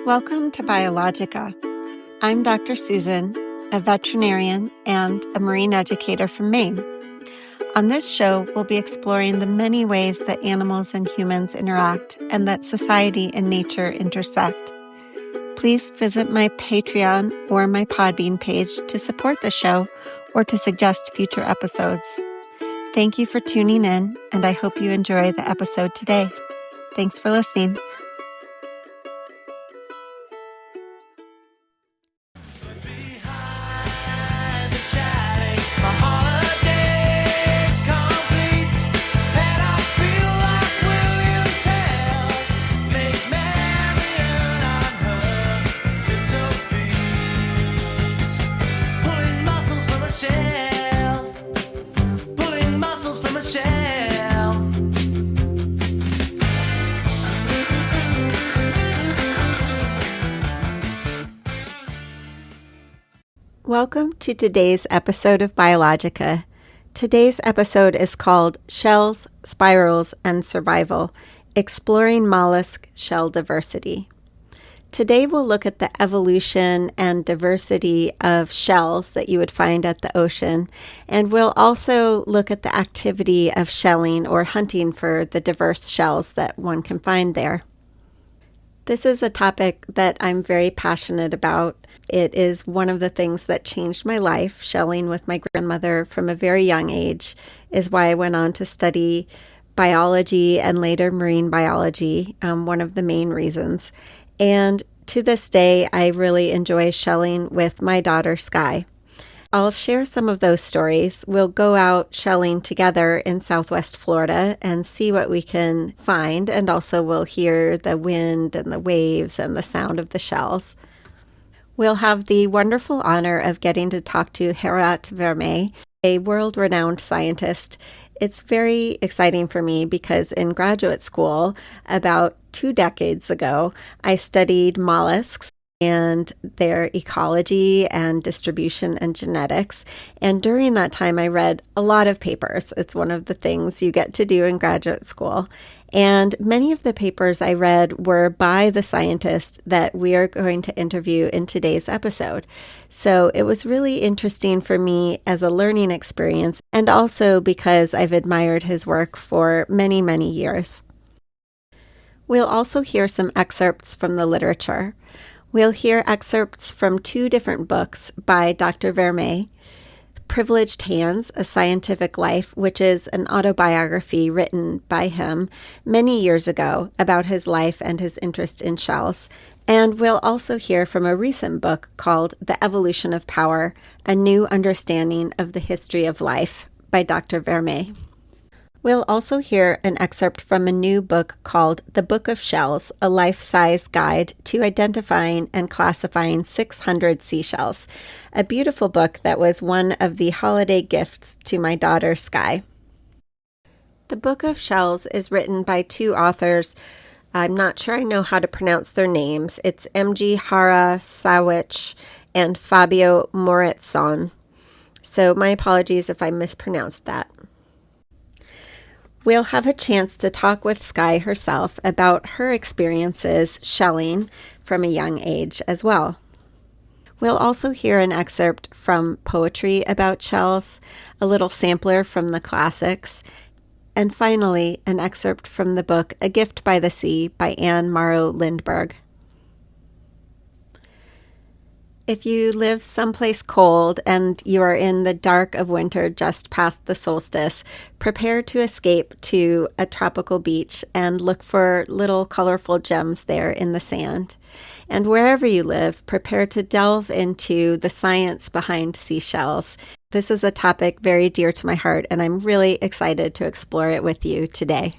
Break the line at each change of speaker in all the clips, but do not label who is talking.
Welcome to Biologica. I'm Dr. Susan, a veterinarian and a marine educator from Maine. On this show, we'll be exploring the many ways that animals and humans interact and that society and nature intersect. Please visit my Patreon or my Podbean page to support the show or to suggest future episodes. Thank you for tuning in, and I hope you enjoy the episode today. Thanks for listening. Welcome to today's episode of Biologica. Today's episode is called Shells, Spirals, and Survival, Exploring Mollusk Shell Diversity. Today we'll look at the evolution and diversity of shells that you would find at the ocean, and we'll also look at the activity of shelling or hunting for the diverse shells that one can find there. This is a topic that I'm very passionate about. It is one of the things that changed my life. Shelling with my grandmother from a very young age is why I went on to study biology and later marine biology, one of the main reasons. And to this day, I really enjoy shelling with my daughter, Sky. I'll share some of those stories. We'll go out shelling together in Southwest Florida and see what we can find. And also we'll hear the wind and the waves and the sound of the shells. We'll have the wonderful honor of getting to talk to Geerat Vermeij, a world-renowned scientist. It's very exciting for me because in graduate school, about 2 decades ago, I studied mollusks and their ecology and distribution and genetics. And during that time, I read a lot of papers. It's one of the things you get to do in graduate school. And many of the papers I read were by the scientist that we are going to interview in today's episode. So it was really interesting for me as a learning experience, and also because I've admired his work for many, many years. We'll also hear some excerpts from the literature. We'll hear excerpts from 2 different books by Dr. Vermeij, Privileged Hands, A Scientific Life, which is an autobiography written by him many years ago about his life and his interest in shells. And we'll also hear from a recent book called The Evolution of Power, A New Understanding of the History of Life by Dr. Vermeij. We'll also hear an excerpt from a new book called The Book of Shells, a life-size guide to identifying and classifying 600 seashells, a beautiful book that was one of the holiday gifts to my daughter, Sky. The Book of Shells is written by 2 authors. I'm not sure I know how to pronounce their names. It's M.G. Hara-Sawicz and Fabio Moretzon. So my apologies if I mispronounced that. We'll have a chance to talk with Sky herself about her experiences shelling from a young age as well. We'll also hear an excerpt from poetry about shells, a little sampler from the classics, and finally, an excerpt from the book A Gift by the Sea by Anne Morrow Lindberg. If you live someplace cold and you are in the dark of winter just past the solstice, prepare to escape to a tropical beach and look for little colorful gems there in the sand. And wherever you live, prepare to delve into the science behind seashells. This is a topic very dear to my heart, and I'm really excited to explore it with you today.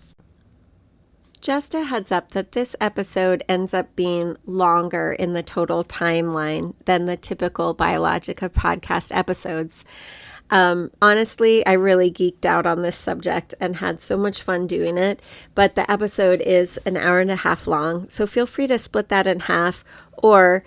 Just a heads up that this episode ends up being longer in the total timeline than the typical Biologica podcast episodes. Honestly, I really geeked out on this subject and had so much fun doing it, but the episode is an hour and a half long, so feel free to split that in half Or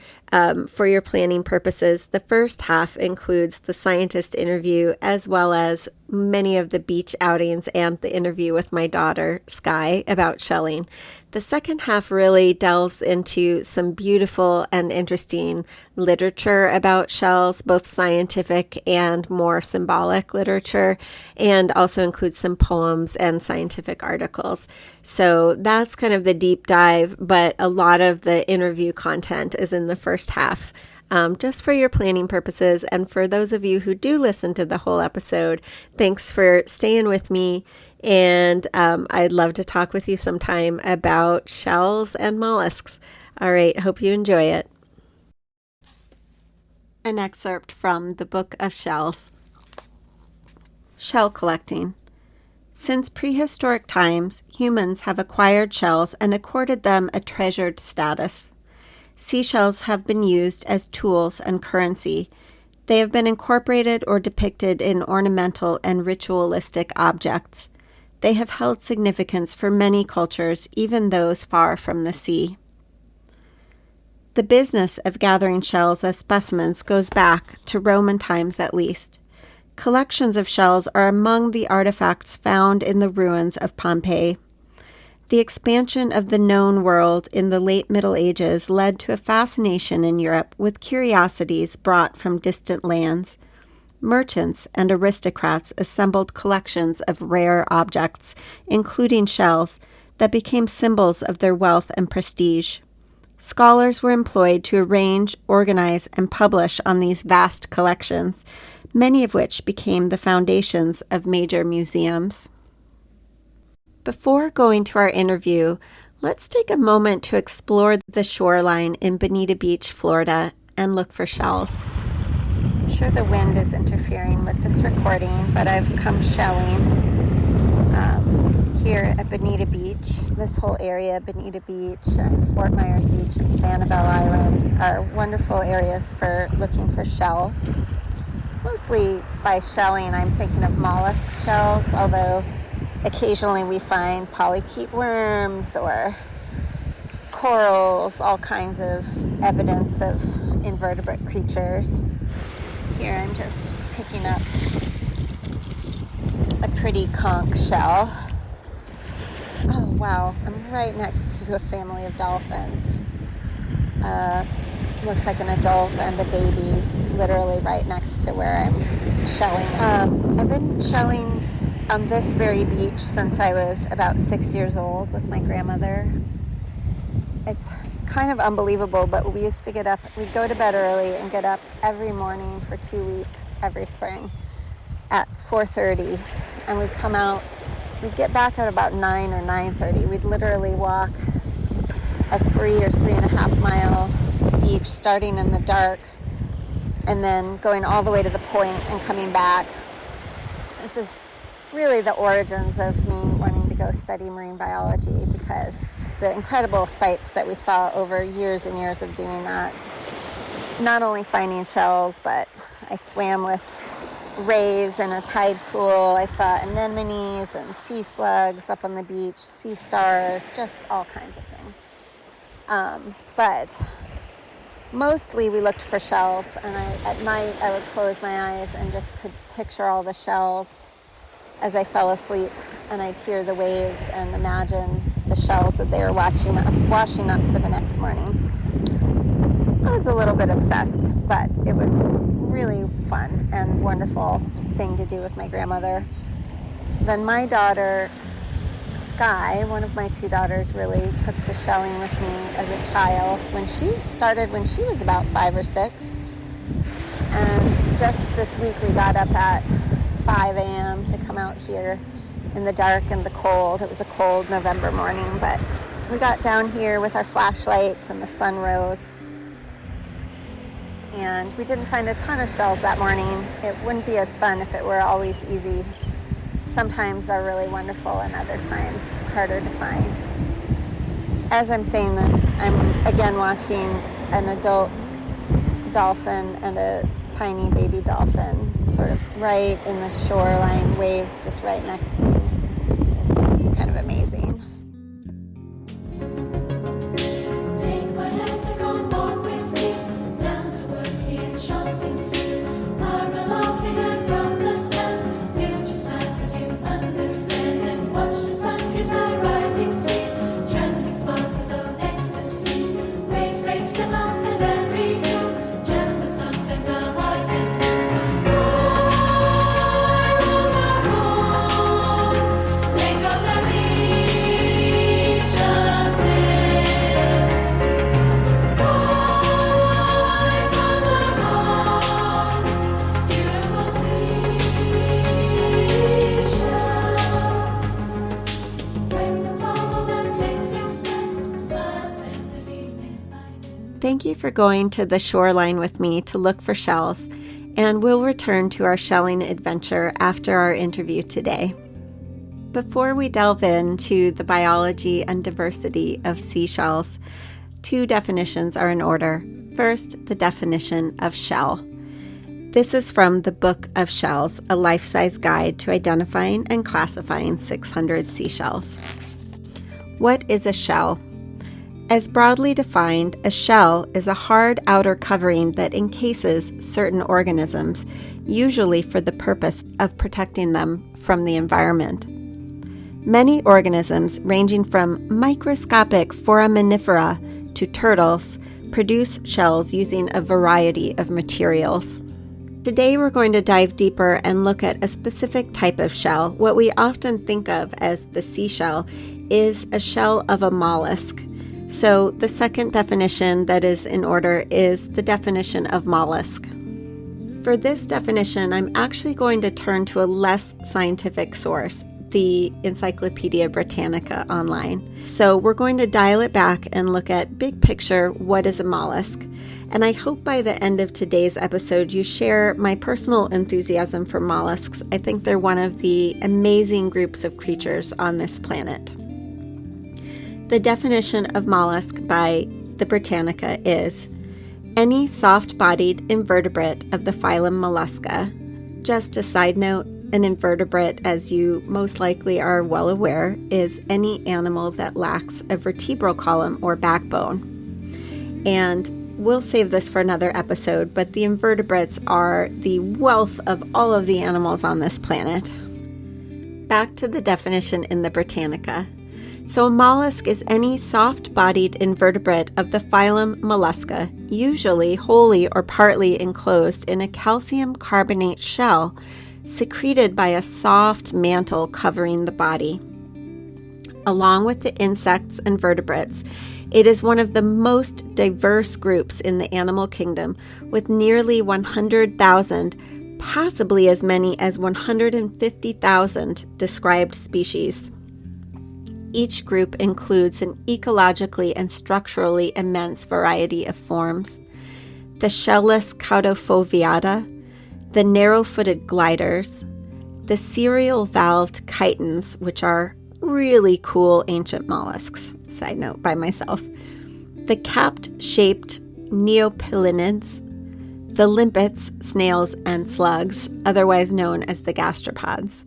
for your planning purposes, the first half includes the scientist interview as well as many of the beach outings and the interview with my daughter, Sky, about shelling. The second half really delves into some beautiful and interesting literature about shells, both scientific and more symbolic literature, and also includes some poems and scientific articles. So that's kind of the deep dive, but a lot of the interview content is in the first half. Just for your planning purposes, and for those of you who do listen to the whole episode, thanks for staying with me, and I'd love to talk with you sometime about shells and mollusks. All right, hope you enjoy it. An excerpt from the Book of Shells. Shell collecting. Since prehistoric times, humans have acquired shells and accorded them a treasured status. Seashells have been used as tools and currency. They have been incorporated or depicted in ornamental and ritualistic objects. They have held significance for many cultures, even those far from the sea. The business of gathering shells as specimens goes back to Roman times at least. Collections of shells are among the artifacts found in the ruins of Pompeii. The expansion of the known world in the late Middle Ages led to a fascination in Europe with curiosities brought from distant lands. Merchants and aristocrats assembled collections of rare objects, including shells, that became symbols of their wealth and prestige. Scholars were employed to arrange, organize, and publish on these vast collections, many of which became the foundations of major museums. Before going to our interview, let's take a moment to explore the shoreline in Bonita Beach, Florida, and look for shells. I'm sure the wind is interfering with this recording, but I've come shelling here at Bonita Beach. This whole area, Bonita Beach and Fort Myers Beach and Sanibel Island, are wonderful areas for looking for shells. Mostly by shelling, I'm thinking of mollusk shells, although occasionally we find polychaete worms or corals, all kinds of evidence of invertebrate creatures. Here I'm just picking up a pretty conch shell. Oh wow, I'm right next to a family of dolphins. Looks like an adult and a baby, literally right next to where I'm shelling. I've been shelling on this very beach since I was about 6 years old with my grandmother. It's kind of unbelievable, but we used to get up, we'd go to bed early and get up every morning for 2 weeks, every spring, at 4:30, and we'd come out, we'd get back at about 9 or 9:30. We'd literally walk a 3 or 3.5 mile beach, starting in the dark, and then going all the way to the point and coming back. This is really the origins of me wanting to go study marine biology, because the incredible sights that we saw over years and years of doing that, not only finding shells, but I swam with rays in a tide pool. I saw anemones and sea slugs up on the beach, sea stars, just all kinds of things. But mostly we looked for shells, and at night I would close my eyes and just could picture all the shells as I fell asleep, and I'd hear the waves and imagine the shells that they were washing up for the next morning. I was a little bit obsessed, but it was really fun and wonderful thing to do with my grandmother. Then my daughter, Sky, one of my two daughters, really took to shelling with me as a child when she was about 5 or 6. And just this week we got up at 5 a.m. to come out here in the dark and the cold. It was a cold November morning, but we got down here with our flashlights and the sun rose. And we didn't find a ton of shells that morning. It wouldn't be as fun if it were always easy. Sometimes they're really wonderful and other times harder to find. As I'm saying this, I'm again watching an adult dolphin and a tiny baby dolphin sort of right in the shoreline waves just right next to me. It's kind of amazing.
Take my hand and go walk with
Thank you for going to the shoreline with me to look for shells, and we'll return to our shelling adventure after our interview today. Before we delve into the biology and diversity of seashells, two definitions are in order. First, the definition of shell. This is from the Book of Shells, a life-size guide to identifying and classifying 600 seashells. What is a shell? As broadly defined, a shell is a hard outer covering that encases certain organisms, usually for the purpose of protecting them from the environment. Many organisms, ranging from microscopic foraminifera to turtles, produce shells using a variety of materials. Today we're going to dive deeper and look at a specific type of shell. What we often think of as the seashell is a shell of a mollusk. So the second definition that is in order is the definition of mollusk. For this definition, I'm actually going to turn to a less scientific source, the Encyclopedia Britannica online. So we're going to dial it back and look at big picture, what is a mollusk? And I hope by the end of today's episode you share my personal enthusiasm for mollusks. I think they're one of the amazing groups of creatures on this planet. The definition of mollusk by the Britannica is any soft-bodied invertebrate of the phylum Mollusca. Just a side note, an invertebrate, as you most likely are well aware, is any animal that lacks a vertebral column or backbone. And we'll save this for another episode, but the invertebrates are the wealth of all of the animals on this planet. Back to the definition in the Britannica. So a mollusk is any soft-bodied invertebrate of the phylum Mollusca, usually wholly or partly enclosed in a calcium carbonate shell, secreted by a soft mantle covering the body. Along with the insects and vertebrates, it is one of the most diverse groups in the animal kingdom, with nearly 100,000, possibly as many as 150,000 described species. Each group includes an ecologically and structurally immense variety of forms. The shellless Caudofoveata, the narrow-footed gliders, the serial-valved chitons, which are really cool ancient mollusks, side note by myself, the capped-shaped neopilinids, the limpets, snails, and slugs, otherwise known as the gastropods,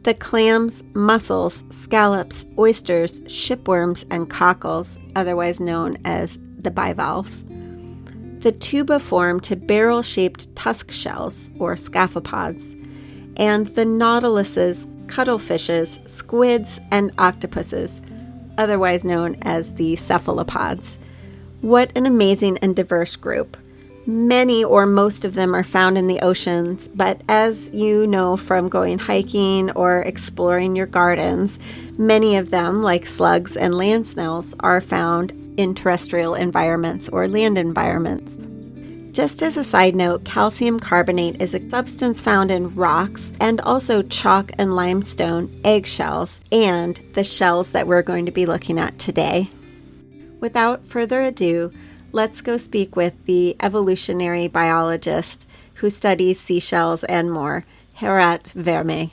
the clams, mussels, scallops, oysters, shipworms, and cockles, otherwise known as the bivalves, the tubiform to barrel-shaped tusk shells, or scaphopods, and the nautilus's cuttlefishes, squids, and octopuses, otherwise known as the cephalopods. What an amazing and diverse group. Many or most of them are found in the oceans, but as you know from going hiking or exploring your gardens, many of them, like slugs and land snails, are found in terrestrial environments or land environments. Just as a side note, calcium carbonate is a substance found in rocks and also chalk and limestone eggshells and the shells that we're going to be looking at today. Without further ado, let's go speak with the evolutionary biologist who studies seashells and more, Geerat Vermeij.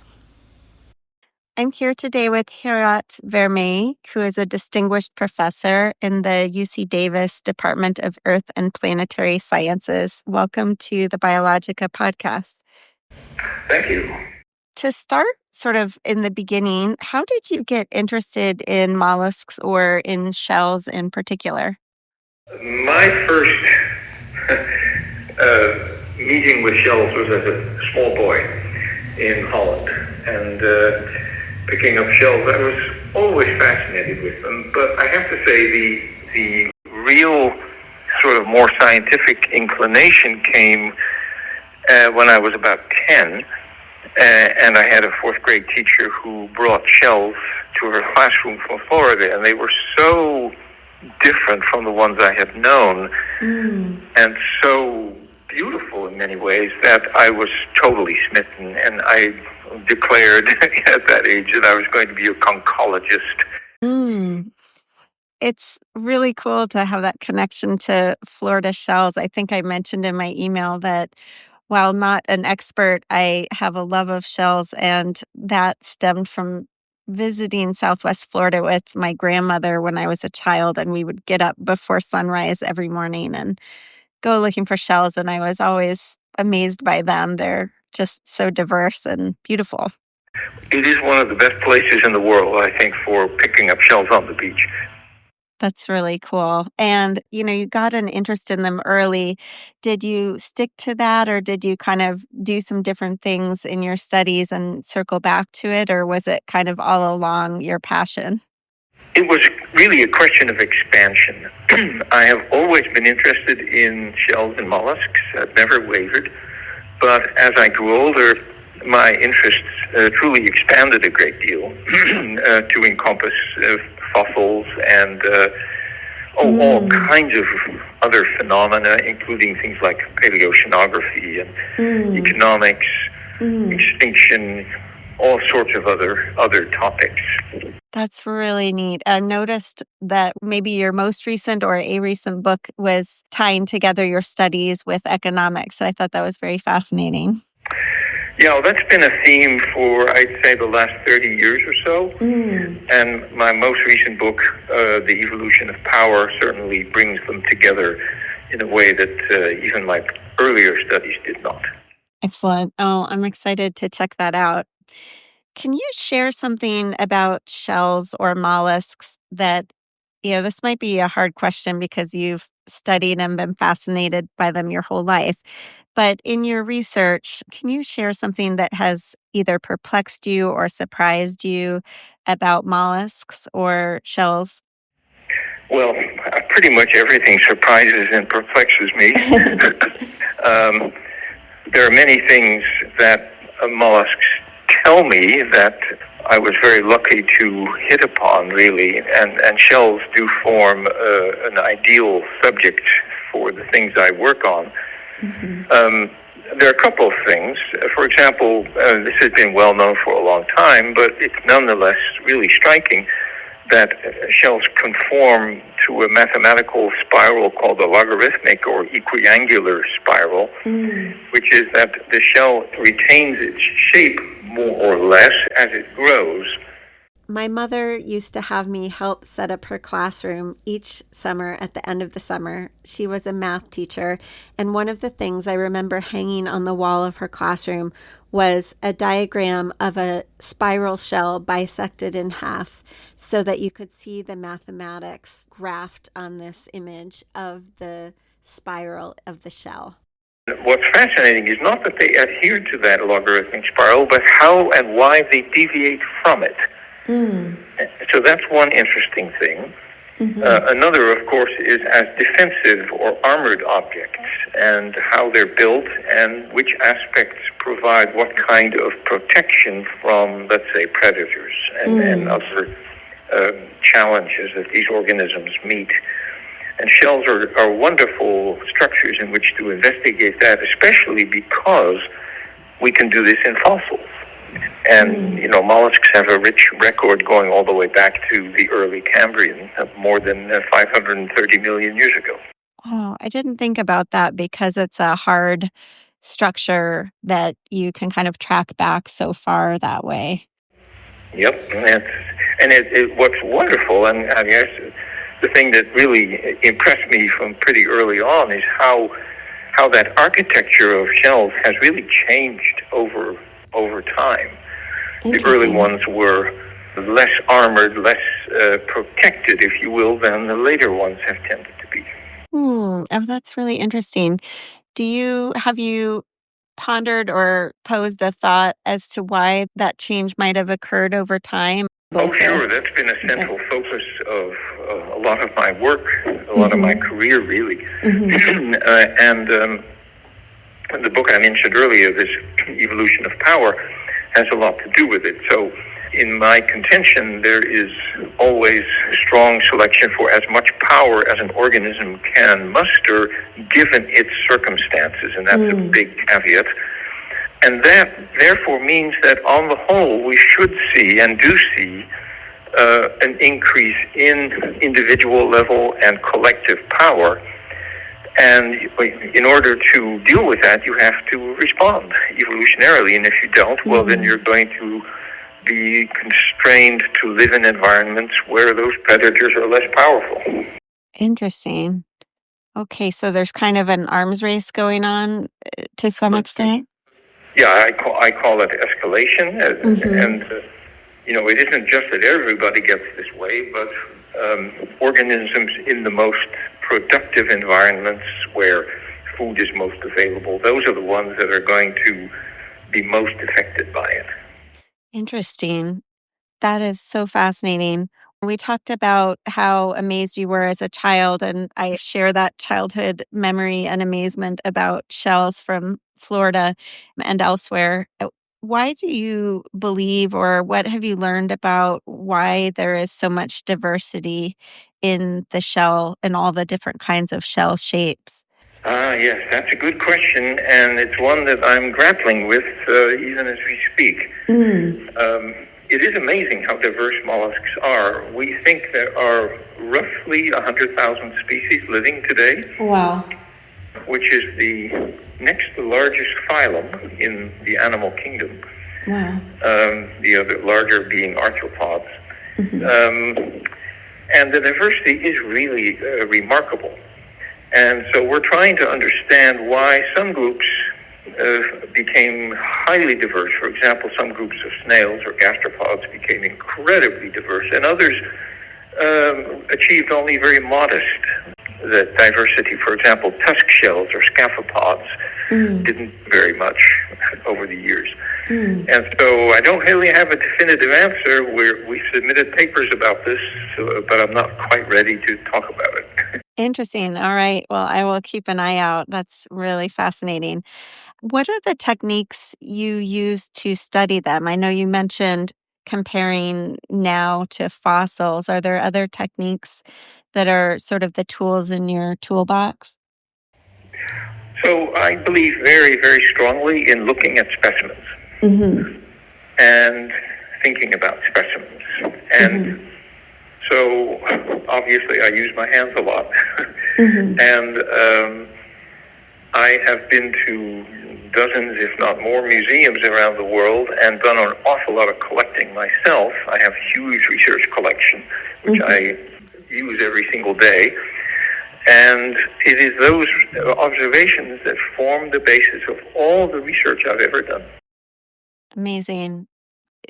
I'm here today with Geerat Vermeij, who is a distinguished professor in the UC Davis Department of Earth and Planetary Sciences. Welcome to the Biologica podcast.
Thank you.
To start sort of in the beginning, how did you get interested in mollusks or in shells in particular?
My first meeting with shells was as a small boy in Holland, and picking up shells, I was always fascinated with them. But I have to say, the real sort of more scientific inclination came when I was about 10, and I had a fourth grade teacher who brought shells to her classroom from Florida, and they were so different from the ones I had known, and so beautiful in many ways that I was totally smitten, and I declared at that age that I was going to be a conchologist.
It's really cool to have that connection to Florida shells. I think I mentioned in my email that while not an expert, I have a love of shells, and that stemmed from visiting Southwest Florida with my grandmother when I was a child, and we would get up before sunrise every morning and go looking for shells, and I was always amazed by them. They're just so diverse and beautiful.
It is one of the best places in the world, I think, for picking up shells on the beach.
That's really cool. And, you got an interest in them early. Did you stick to that, or did you kind of do some different things in your studies and circle back to it, or was it kind of all along your passion?
It was really a question of expansion. I have always been interested in shells and mollusks. I've never wavered. But as I grew older, my interests truly expanded a great deal to encompass fossils and all kinds of other phenomena, including things like paleoceanography and economics, extinction, all sorts of other topics.
That's really neat. I noticed that maybe your most recent or a recent book was tying together your studies with economics. I thought that was very fascinating.
Yeah, well, that's been a theme for, I'd say, the last 30 years or so. And my most recent book, The Evolution of Power, certainly brings them together in a way that even my earlier studies did not.
Excellent. Oh, I'm excited to check that out. Can you share something about shells or mollusks that, this might be a hard question because you've studied and been fascinated by them your whole life. But in your research, can you share something that has either perplexed you or surprised you about mollusks or shells?
Well, pretty much everything surprises and perplexes me. There are many things that mollusks tell me that I was very lucky to hit upon, really, and shells do form an ideal subject for the things I work on. There are a couple of things. For example, this has been well known for a long time, but it's nonetheless really striking that shells conform to a mathematical spiral called the logarithmic or equiangular spiral, which is that the shell retains its shape more or less as it grows.
My mother used to have me help set up her classroom each summer at the end of the summer. She was a math teacher, and one of the things I remember hanging on the wall of her classroom was a diagram of a spiral shell bisected in half so that you could see the mathematics graphed on this image of the spiral of the shell.
What's fascinating is not that they adhere to that logarithmic spiral, but how and why they deviate from it. So that's one interesting thing. Another, of course, is as defensive or armored objects and how they're built and which aspects provide what kind of protection from, let's say, predators and other challenges that these organisms meet. And shells are wonderful structures in which to investigate that, especially because we can do this in fossils. And, mollusks have a rich record going all the way back to the early Cambrian, more than 530 million years ago.
Oh, I didn't think about that because it's a hard structure that you can kind of track back so far that way.
Yep. And what's wonderful, and I guess the thing that really impressed me from pretty early on is how that architecture of shells has really changed over time. The early ones were less armored, less protected, if you will, than the later ones have tended to be.
Oh, that's really interesting. Have you pondered or posed a thought as to why that change might have occurred over time?
Oh, sure. That's been a central focus of a lot of my work, a lot of my career, really. And the book I mentioned earlier, this Evolution of Power, has a lot to do with it. So in my contention, there is always strong selection for as much power as an organism can muster given its circumstances, and that's a big caveat. And that therefore means that on the whole, we should see and do see an increase in individual level and collective power. And in order to deal with that, you have to respond evolutionarily. And if you don't, well, then you're going to be constrained to live in environments where those predators are less powerful.
Interesting. Okay, so there's kind of an arms race going on to some extent?
Yeah, I call it escalation. And it isn't just that everybody gets this way, but organisms in the most productive environments where food is most available, those are the ones that are going to be most affected by it.
Interesting. That is so fascinating. We talked about how amazed you were as a child, and I share that childhood memory and amazement about shells from Florida and elsewhere. Why do you believe, or what have you learned about why there is so much diversity in the shell and all the different kinds of shell shapes?
Yes, that's a good question, and it's one that I'm grappling with even as we speak. It is amazing how diverse mollusks are. We think there are roughly 100,000 species living today.
Wow.
Which is the next to largest phylum in the animal kingdom.
Wow.
The other larger being arthropods. And the diversity is really remarkable. And so we're trying to understand why some groups became highly diverse. For example, some groups of snails or gastropods became incredibly diverse, and others achieved only very modest diversity. For example, tusk shells or scaphopods didn't very much over the years. And so I don't really have a definitive answer. We submitted papers about this, but I'm not quite ready to talk about it.
Interesting. All right. Well, I will keep an eye out. That's really fascinating. What are the techniques you use to study them? I know you mentioned comparing now to fossils. Are there other techniques that are sort of the tools in your toolbox?
So I believe very, very strongly in looking at specimens and thinking about specimens. And so obviously I use my hands a lot. And I have been to dozens, if not more, museums around the world and done an awful lot of collecting myself. I have a huge research collection, which I use every single day. And it is those observations that form the basis of all the research I've ever done.
Amazing.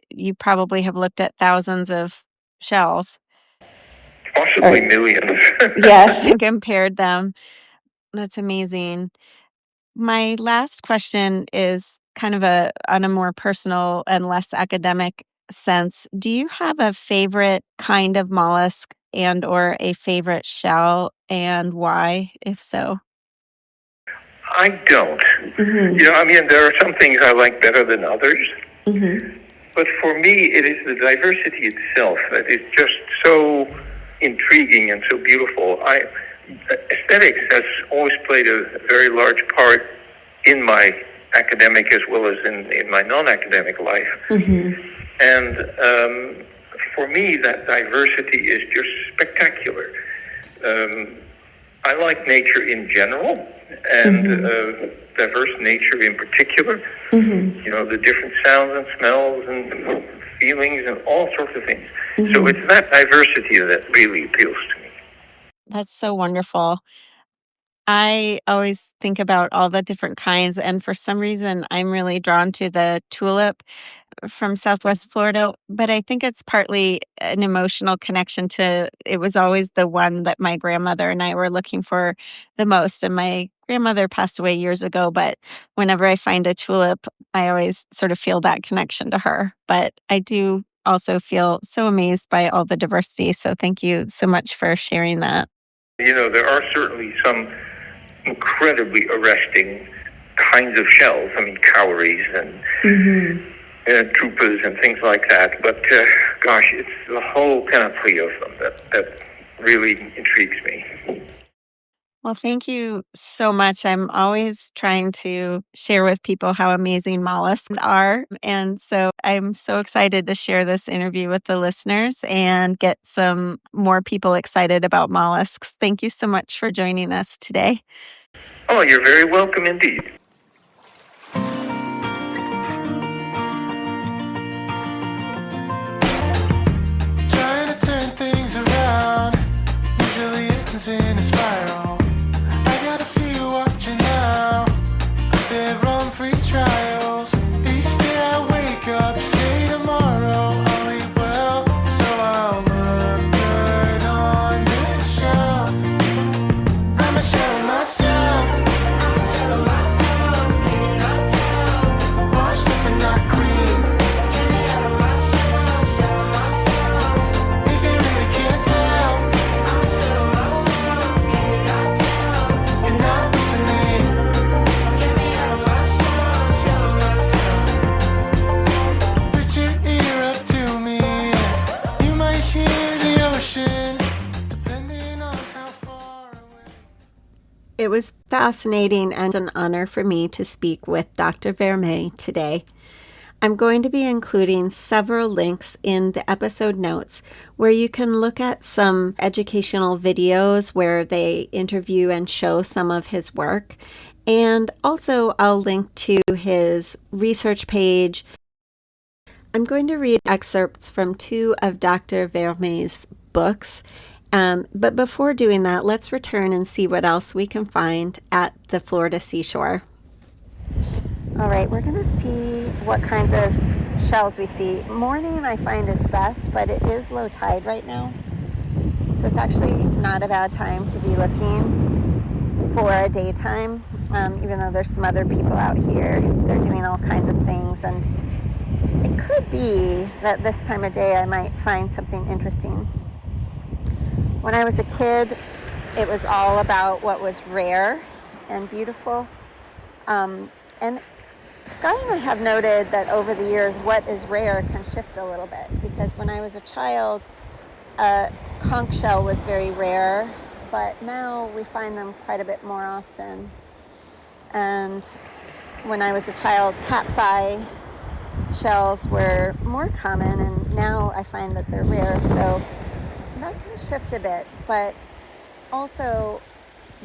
You probably have looked at thousands of shells.
Possibly millions.
Yes, and compared them. That's amazing. My last question is kind of on a more personal and less academic sense. Do you have a favorite kind of mollusk and or a favorite shell, and why, if so?
I don't. There are some things I like better than others. But for me, it is the diversity itself that is just so intriguing and so beautiful. Aesthetics has always played a very large part in my academic as well as in my non-academic life. And for me, that diversity is just spectacular. I like nature in general, and diverse nature in particular. The different sounds and smells and feelings and all sorts of things. So it's that diversity that really appeals to me.
That's so wonderful. I always think about all the different kinds, and for some reason, I'm really drawn to the tulip from Southwest Florida, but I think it's partly an emotional connection to it was always the one that my grandmother and I were looking for the most. And my grandmother passed away years ago, but whenever I find a tulip, I always sort of feel that connection to her. But I do also feel so amazed by all the diversity. So thank you so much for sharing that.
There are certainly some incredibly arresting kinds of shells. Cowries and troopers and things like that. But gosh, it's the whole panoply of them that really intrigues me.
Well, thank you so much. I'm always trying to share with people how amazing mollusks are. And so I'm so excited to share this interview with the listeners and get some more people excited about mollusks. Thank you so much for joining us today.
Oh, you're very welcome indeed.
Trying to turn things around, usually it ends in a spiral. I got a few watching now, they're on free trials. Each day I wake up, say tomorrow I'll eat well, so I'll look good on this shelf. I'm a shell of myself, washed up and not clean. If you really can't tell, you're not listening. Put your ear up to me, you might hear the ocean, depending on how far away.
It was fascinating and an honor for me to speak with Dr. Vermeij today. I'm going to be including several links in the episode notes where you can look at some educational videos where they interview and show some of his work. And also I'll link to his research page. I'm going to read excerpts from 2 of Dr. Vermeij's books. But before doing that, let's return and see what else we can find at the Florida seashore. All right, we're going to see what kinds of shells we see. Morning I find is best, but it is low tide right now. So it's actually not a bad time to be looking for a daytime, even though there's some other people out here. They're doing all kinds of things, and it could be that this time of day I might find something interesting. When I was a kid, it was all about what was rare and beautiful. And Sky and I have noted that over the years, what is rare can shift a little bit, because when I was a child, a conch shell was very rare, but now we find them quite a bit more often. And when I was a child, cat's eye shells were more common, and now I find that they're rare. So that can shift a bit, but also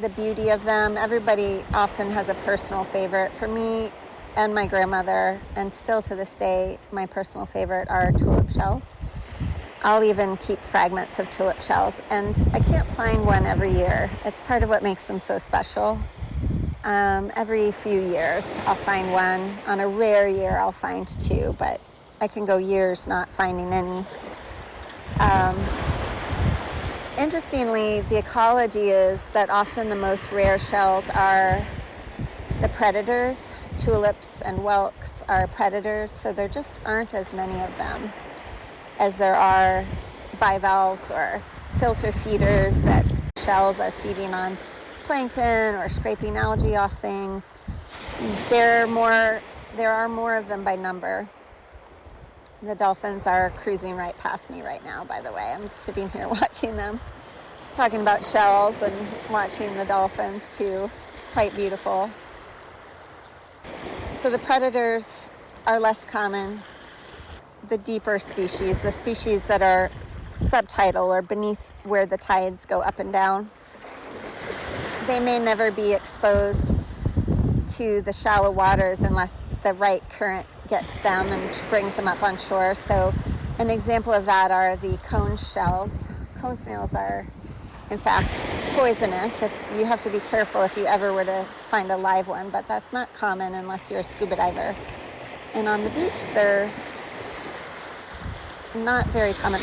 the beauty of them. Everybody often has a personal favorite. For me and my grandmother, and still to this day, my personal favorite are tulip shells. I'll even keep fragments of tulip shells, and I can't find one every year. It's part of what makes them so special. Every few years I'll find one. On a rare year I'll find 2, but I can go years not finding any. Interestingly, the ecology is that often the most rare shells are the predators. Tulips and whelks are predators, so there just aren't as many of them as there are bivalves or filter feeders that shells are feeding on plankton or scraping algae off things. There are more of them by number. The dolphins are cruising right past me right now, by the way. I'm sitting here watching them, talking about shells and watching the dolphins too. It's quite beautiful. So the predators are less common. The deeper species, the species that are subtidal or beneath where the tides go up and down, they may never be exposed to the shallow waters unless the right current gets them and brings them up on shore. So an example of that are the cone shells. Cone snails are, in fact, poisonous. You have to be careful if you ever were to find a live one, but that's not common unless you're a scuba diver. And on the beach, they're not very common.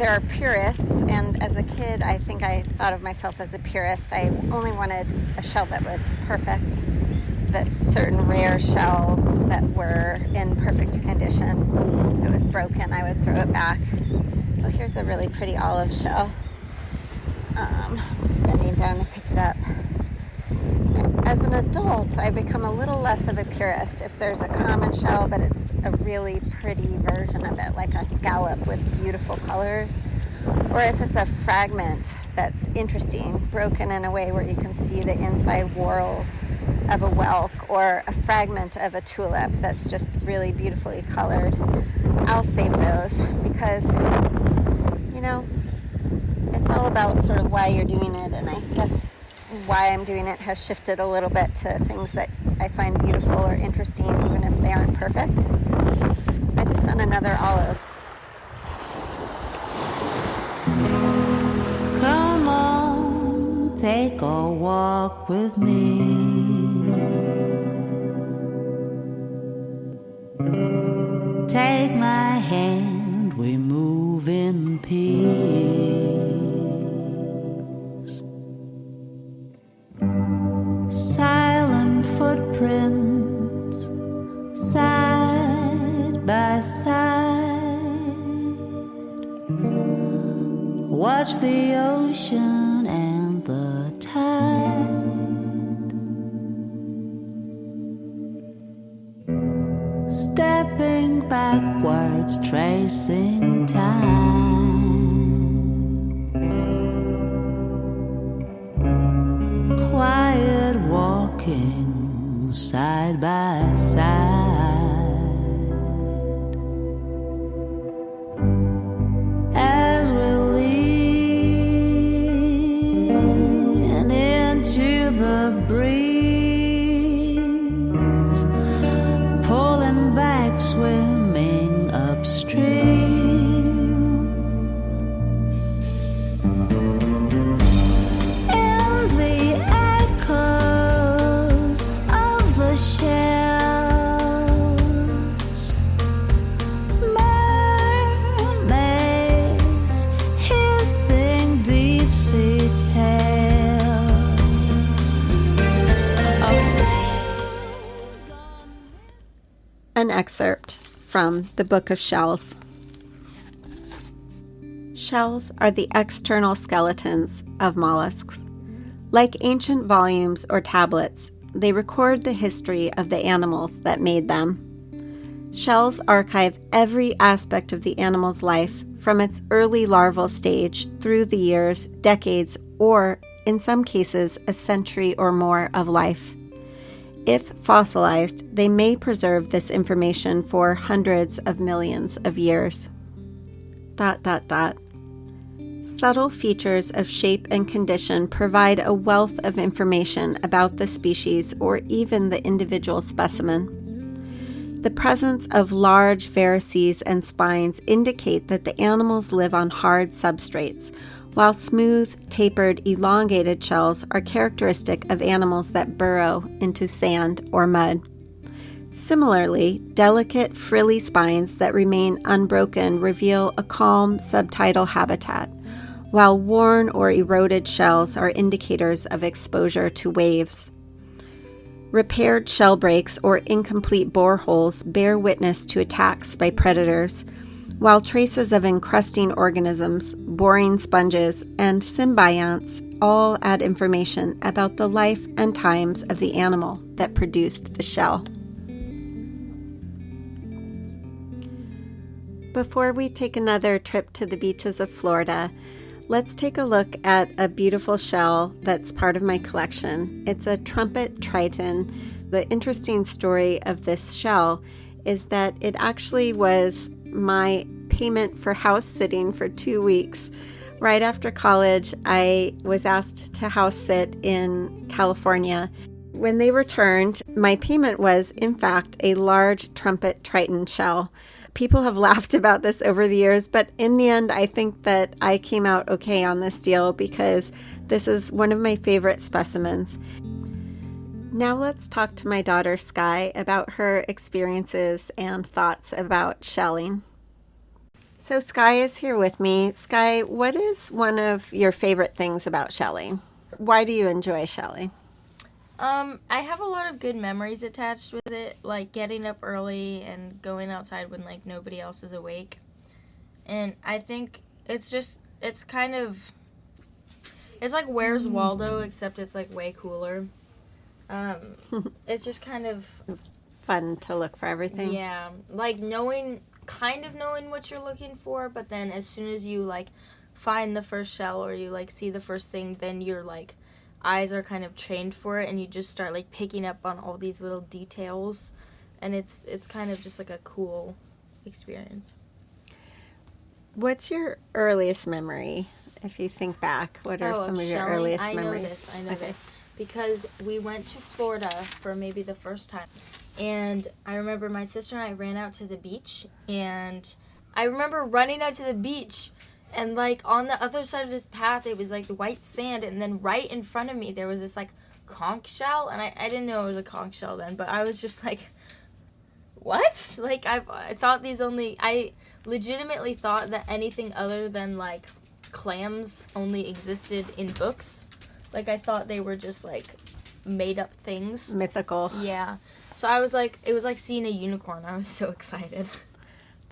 there are purists, and as a kid, I think I thought of myself as a purist. I only wanted a shell that was perfect. The certain rare shells that were in perfect condition. If it was broken, I would throw it back. Oh, here's a really pretty olive shell. Just bending down to pick it up. As an adult, I become a little less of a purist. If there's a common shell, but it's a really pretty version of it, like a scallop with beautiful colors, or if it's a fragment that's interesting, broken in a way where you can see the inside whorls of a whelk, or a fragment of a tulip that's just really beautifully colored, I'll save those because, it's all about sort of why you're doing it, and I guess why I'm doing it has shifted a little bit to things that I find beautiful or interesting, even if they aren't perfect. I just found another olive.
Come on, take a walk with me. Take my hand, we move in peace. Silent footprints, side by side. Watch the ocean and the tide. Stepping backwards, tracing time. Quiet walking side by side. As we lean into the breeze, pulling back, swimming upstream.
An excerpt from the Book of Shells. Shells are the external skeletons of mollusks. Like ancient volumes or tablets, they record the history of the animals that made them. Shells archive every aspect of the animal's life, from its early larval stage through the years, decades, or, in some cases, a century or more of life. If fossilized, they may preserve this information for hundreds of millions of years. ... Subtle features of shape and condition provide a wealth of information about the species or even the individual specimen. The presence of large varices and spines indicate that the animals live on hard substrates, while smooth, tapered, elongated shells are characteristic of animals that burrow into sand or mud. Similarly, delicate, frilly spines that remain unbroken reveal a calm subtidal habitat, while worn or eroded shells are indicators of exposure to waves. Repaired shell breaks or incomplete boreholes bear witness to attacks by predators, while traces of encrusting organisms, boring sponges, and symbionts all add information about the life and times of the animal that produced the shell. Before we take another trip to the beaches of Florida, let's take a look at a beautiful shell that's part of my collection. It's a trumpet triton. The interesting story of this shell is that it actually was my payment for house sitting for 2 weeks. Right after college, I was asked to house sit in California. When they returned, my payment was, in fact, a large trumpet triton shell. People have laughed about this over the years, but in the end, I think that I came out okay on this deal because this is one of my favorite specimens. Now let's talk to my daughter Sky about her experiences and thoughts about shelling. So Sky is here with me. Sky, what is one of your favorite things about shelling? Why do you enjoy shelling?
I have a lot of good memories attached with it, like getting up early and going outside when like nobody else is awake. And I think it's like Where's Waldo, except it's like way cooler. It's just kind of
Fun to look for everything.
yeah, like knowing what you're looking for, but then as soon as you like find the first shell or you like see the first thing, then your like eyes are kind of trained for it and you just start like picking up on all these little details, and it's kind of just like a cool experience.
What's your earliest memory? If you think back, what are some of your
shelling?
earliest memories?
I know this because we went to Florida for maybe the first time, and I remember my sister and I ran out to the beach, and I remember running out to the beach, and like on the other side of this path it was like white sand, and then right in front of me there was this like conch shell, and I didn't know it was a conch shell then, but I was just like, what? Like I thought I legitimately thought that anything other than like clams only existed in books. Like I thought they were just like made up things.
Mythical.
Yeah. So I was like, it was like seeing a unicorn. I was so excited.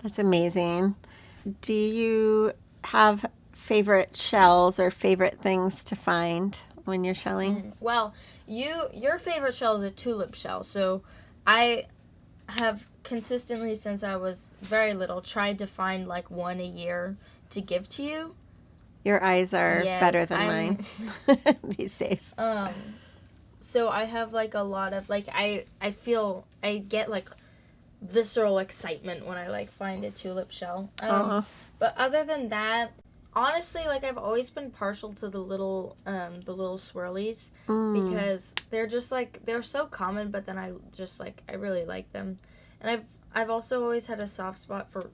That's amazing. Do you have favorite shells or favorite things to find when you're shelling?
Well, your favorite shell is a tulip shell. So I have consistently since I was very little tried to find like one a year to give to you.
Your eyes are
Yes,
better than mine these days.
So I have like a lot of like I feel I get like visceral excitement when I like find a tulip shell. But other than that, honestly, like I've always been partial to the little swirlies because they're just like they're so common, but then I really like them. And I've also always had a soft spot for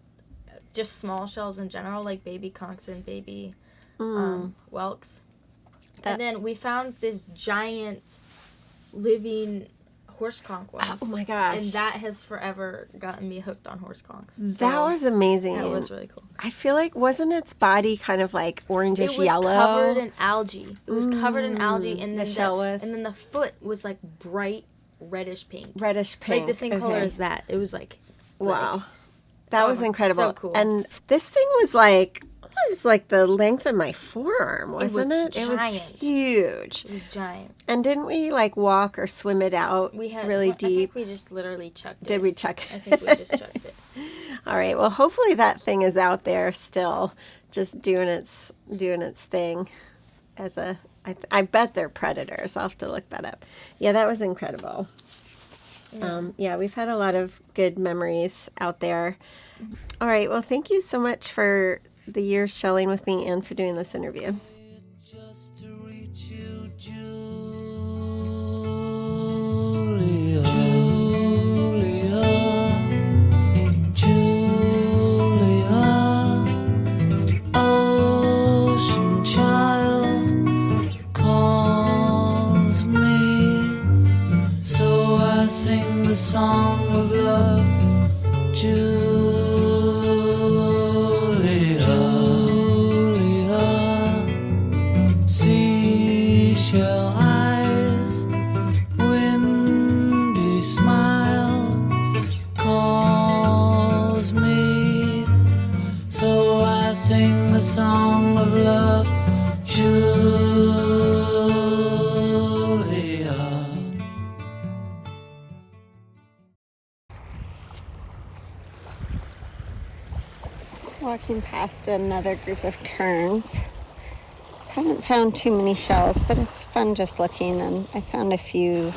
just small shells in general, like baby conchs and baby whelks. And then we found this giant living horse conch once.
Oh my gosh.
And that has forever gotten me hooked on horse conchs. So
That was amazing.
that was really cool.
I feel like, wasn't its body kind of like orangish
It was
yellow?
covered in algae. It was covered in algae, and
the
then
shell was?
and then the foot was like bright reddish pink.
Reddish pink.
Like the same color
Okay.
as that. It was like
Wow. That was
Oh,
incredible.
so cool.
And this thing was like, it was like the length of my forearm, wasn't
was
it? It was
giant.
huge.
it was giant.
And didn't we like walk or swim it out
We had
really
I
deep?
think we just literally chucked it.
Did we chuck
I
it?
think we just chucked it.
All right. Well, hopefully that thing is out there still, just doing its thing. I bet they're predators. I'll have to look that up. Yeah, that was incredible. Yeah, we've had a lot of good memories out there. All right. Well, thank you so much for the years shelling with me and for doing this interview.
Just to reach you, Julia, Julia, ocean child calls me, so I sing the song of love, Julia. Seashell eyes, windy smile calls me, so I sing the song of love, Julia.
Walking past another group of terns. Haven't found too many shells, but it's fun just looking, and I found a few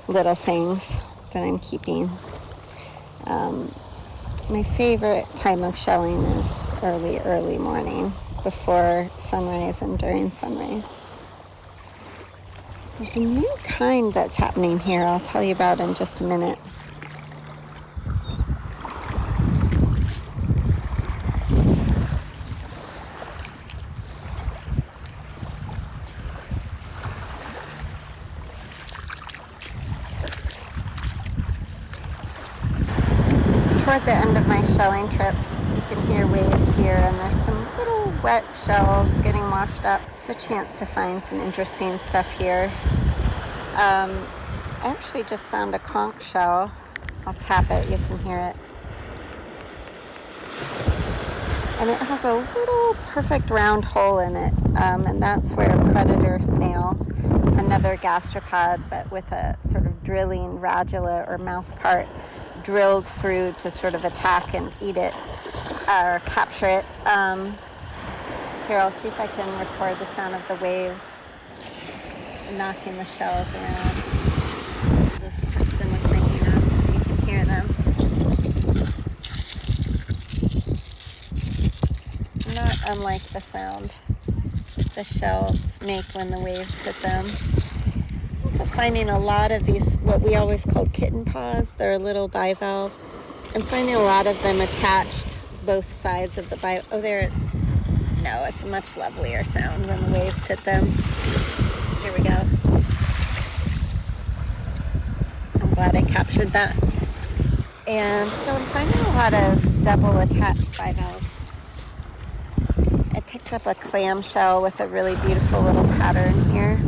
little things that I'm keeping. My favorite time of shelling is early morning, before sunrise and during sunrise. There's a new kind that's happening here I'll tell you about in just a minute. Toward the end of my shelling trip, you can hear waves here, and there's some little wet shells getting washed up. It's a chance to find some interesting stuff here. I actually just found a conch shell. I'll tap it, you can hear it. And it has a little perfect round hole in it, and that's where a predator snail, another gastropod, but with a sort of drilling radula or mouth part, drilled through to sort of attack and eat it, or capture it. Here, I'll see if I can record the sound of the waves knocking the shells around. Just touch them with my hands so you can hear them. Not unlike the sound the shells make when the waves hit them. Also finding a lot of these, what we always call kitten paws. They're a little bivalve. I'm finding a lot of them attached both sides of the bivalve. Oh, there it's. No, it's a much lovelier sound when the waves hit them. Here we go. I'm glad I captured that. And so I'm finding a lot of double attached bivalves. I picked up a clamshell with a really beautiful little pattern here.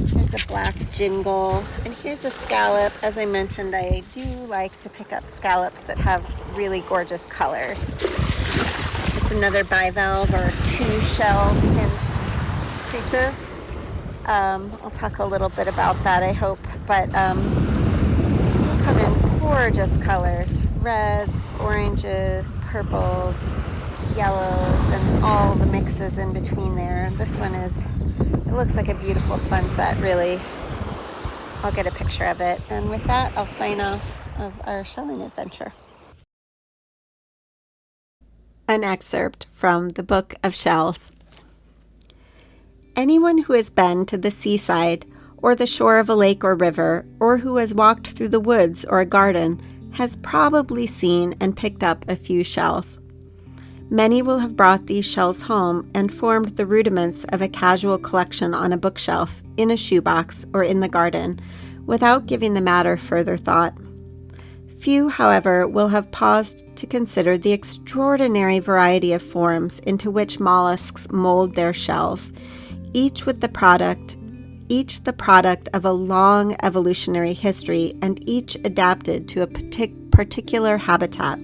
Here's a black jingle, and here's a scallop. As I mentioned, I do like to pick up scallops that have really gorgeous colors. It's another bivalve or two-shell hinged creature. I'll talk a little bit about that, I hope, but they come in gorgeous colors. Reds, oranges, purples, yellows, and all the mixes in between there. This one it looks like a beautiful sunset, really. I'll get a picture of it. And with that, I'll sign off of our shelling adventure. An excerpt from the Book of Shells. Anyone who has been to the seaside or the shore of a lake or river, or who has walked through the woods or a garden, has probably seen and picked up a few shells. Many will have brought these shells home and formed the rudiments of a casual collection on a bookshelf, in a shoebox, or in the garden, without giving the matter further thought. Few, however, will have paused to consider the extraordinary variety of forms into which mollusks mold their shells, each the product of a long evolutionary history, and each adapted to a particular habitat.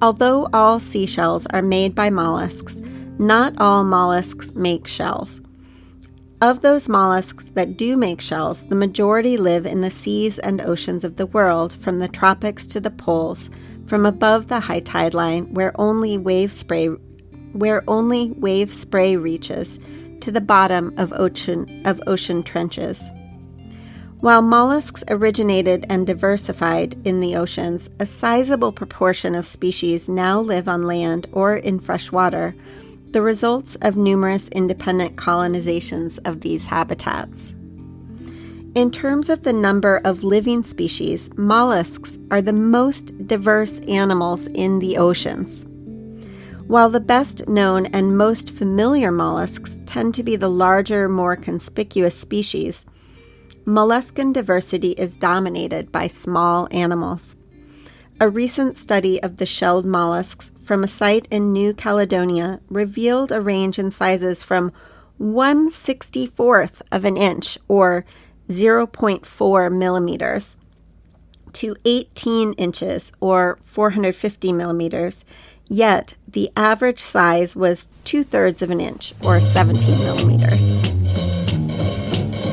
Although all seashells are made by mollusks, not all mollusks make shells. Of those mollusks that do make shells, the majority live in the seas and oceans of the world, from the tropics to the poles, from above the high tide line, where only wave spray reaches, to the bottom of ocean trenches. While mollusks originated and diversified in the oceans, a sizable proportion of species now live on land or in fresh water, the results of numerous independent colonizations of these habitats. In terms of the number of living species, mollusks are the most diverse animals in the oceans. While the best known and most familiar mollusks tend to be the larger, more conspicuous species, molluscan diversity is dominated by small animals. A recent study of the shelled mollusks from a site in New Caledonia revealed a range in sizes from 1/64th of an inch, or 0.4 millimeters, to 18 inches, or 450 millimeters, yet the average size was 2/3 of an inch, or 17 millimeters.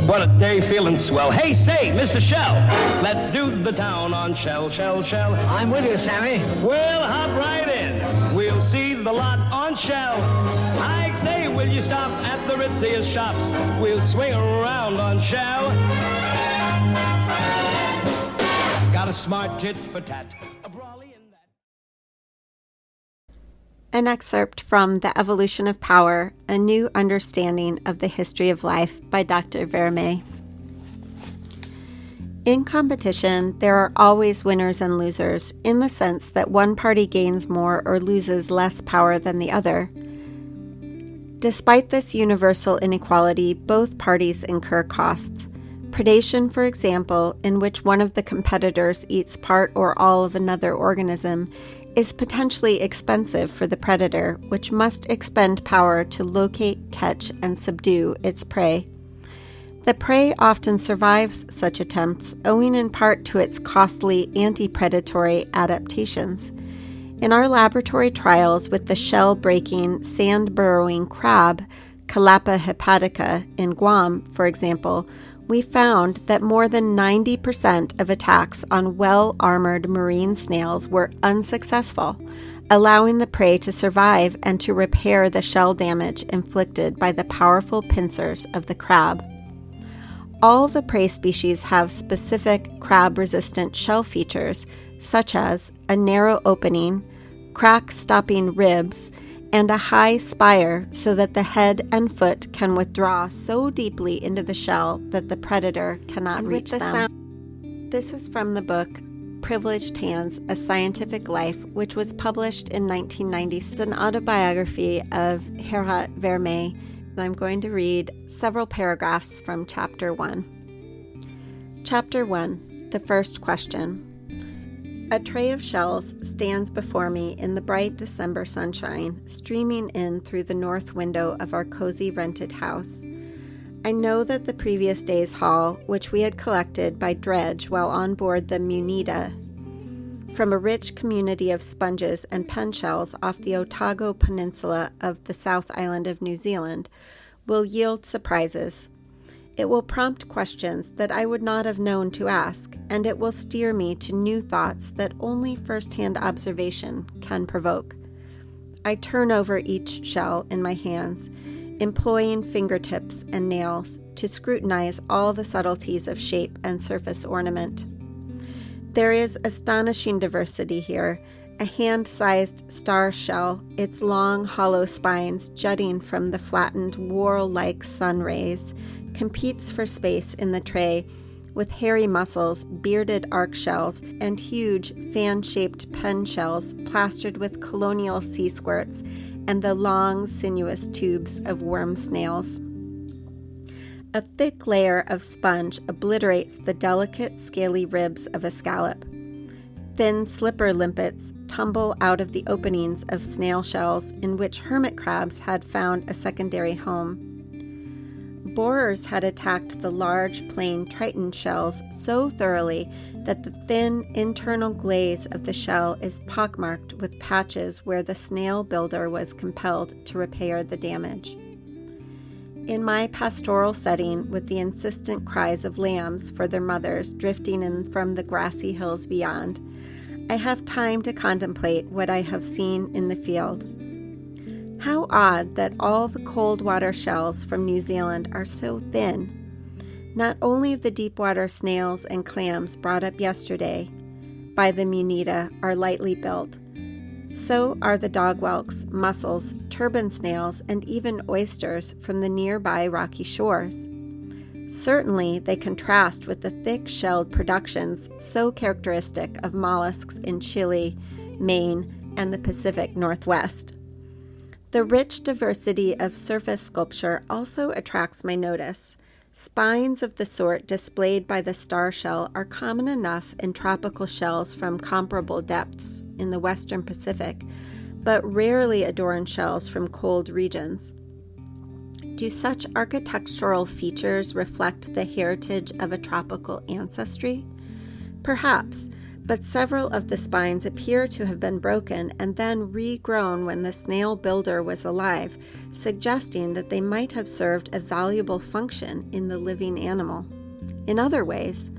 What a day, feeling swell. Hey, say, Mr. Shell, let's do the town on Shell. I'm with you, Sammy. Well, hop right in. We'll see the lot on Shell. I say, will you stop at the ritziest shops? We'll swing around on Shell. Got a smart tit for tat. A brawly in that.
An excerpt from The Evolution of Power, A New Understanding of the History of Life by Dr. Vermeij. In competition, there are always winners and losers, in the sense that one party gains more or loses less power than the other. Despite this universal inequality, both parties incur costs. Predation, for example, in which one of the competitors eats part or all of another organism, is potentially expensive for the predator, which must expend power to locate, catch, and subdue its prey. The prey often survives such attempts, owing in part to its costly anti-predatory adaptations. In our laboratory trials with the shell-breaking, sand-burrowing crab, Calapa hepatica, in Guam, for example, we found that more than 90% of attacks on well-armored marine snails were unsuccessful, allowing the prey to survive and to repair the shell damage inflicted by the powerful pincers of the crab. All the prey species have specific crab-resistant shell features, such as a narrow opening, crack-stopping ribs, and a high spire so that the head and foot can withdraw so deeply into the shell that the predator cannot reach them. This is from the book Privileged Hands, A Scientific Life, which was published in 1990. It's an autobiography of Geerat Vermeij. I'm going to read several paragraphs from Chapter 1. Chapter 1, the first question. A tray of shells stands before me in the bright December sunshine, streaming in through the north window of our cozy rented house. I know that the previous day's haul, which we had collected by dredge while on board the Munida, from a rich community of sponges and pen shells off the Otago Peninsula of the South Island of New Zealand, will yield surprises. It will prompt questions that I would not have known to ask, and it will steer me to new thoughts that only first-hand observation can provoke. I turn over each shell in my hands, employing fingertips and nails to scrutinize all the subtleties of shape and surface ornament. There is astonishing diversity here, a hand-sized star shell, its long, hollow spines jutting from the flattened, whorl-like sun rays, competes for space in the tray with hairy mussels, bearded arc shells, and huge fan-shaped pen shells plastered with colonial sea squirts and the long, sinuous tubes of worm snails. A thick layer of sponge obliterates the delicate, scaly ribs of a scallop. Thin slipper limpets tumble out of the openings of snail shells in which hermit crabs had found a secondary home. Borers had attacked the large, plain Triton shells so thoroughly that the thin internal glaze of the shell is pockmarked with patches where the snail builder was compelled to repair the damage. In my pastoral setting, with the insistent cries of lambs for their mothers drifting in from the grassy hills beyond, I have time to contemplate what I have seen in the field. How odd that all the cold water shells from New Zealand are so thin. Not only the deep water snails and clams brought up yesterday by the Munida are lightly built, so are the dogwhelks, mussels, turban snails, and even oysters from the nearby rocky shores. Certainly, they contrast with the thick-shelled productions so characteristic of mollusks in Chile, Maine, and the Pacific Northwest. The rich diversity of surface sculpture also attracts my notice. Spines of the sort displayed by the star shell are common enough in tropical shells from comparable depths in the western Pacific, but rarely adorn shells from cold regions. Do such architectural features reflect the heritage of a tropical ancestry? Perhaps, but several of the spines appear to have been broken and then regrown when the snail builder was alive, suggesting that they might have served a valuable function in the living animal. In other ways,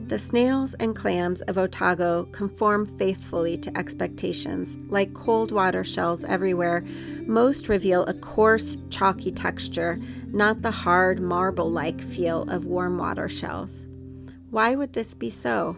the snails and clams of Otago conform faithfully to expectations. Like cold water shells everywhere, most reveal a coarse, chalky texture, not the hard, marble-like feel of warm water shells. Why would this be so?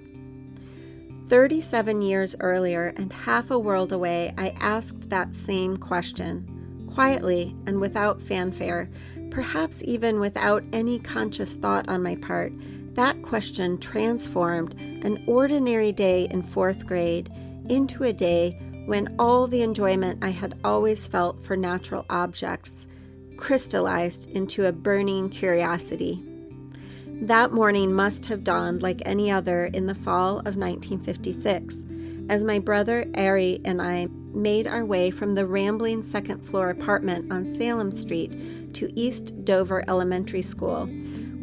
37 years earlier and half a world away, I asked that same question, quietly and without fanfare, perhaps even without any conscious thought on my part. That question transformed an ordinary day in 4th grade into a day when all the enjoyment I had always felt for natural objects crystallized into a burning curiosity. That morning must have dawned like any other in the fall of 1956, as my brother Ari and I made our way from the rambling second-floor apartment on Salem Street to East Dover Elementary School.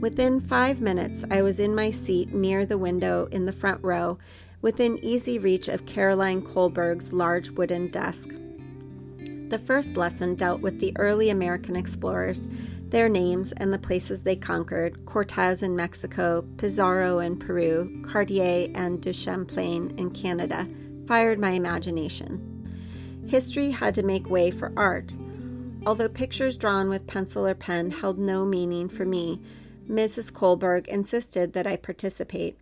Within 5 minutes, I was in my seat near the window in the front row, within easy reach of Caroline Kohlberg's large wooden desk. The first lesson dealt with the early American explorers, their names and the places they conquered: Cortez in Mexico, Pizarro in Peru, Cartier and du Champlain in Canada, fired my imagination. History had to make way for art. Although pictures drawn with pencil or pen held no meaning for me, Mrs. Kohlberg insisted that I participate.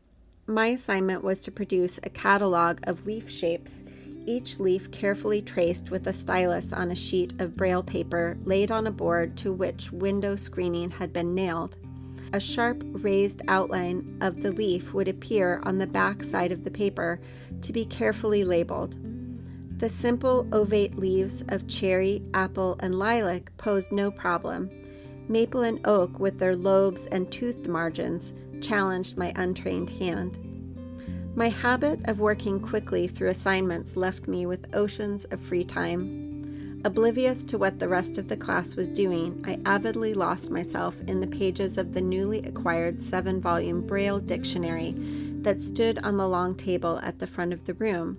My assignment was to produce a catalog of leaf shapes, each leaf carefully traced with a stylus on a sheet of braille paper laid on a board to which window screening had been nailed. A sharp raised outline of the leaf would appear on the back side of the paper to be carefully labeled. The simple ovate leaves of cherry, apple, and lilac posed no problem. Maple and oak, with their lobes and toothed margins, challenged my untrained hand. My habit of working quickly through assignments left me with oceans of free time. Oblivious to what the rest of the class was doing, I avidly lost myself in the pages of the newly acquired 7-volume Braille dictionary that stood on the long table at the front of the room.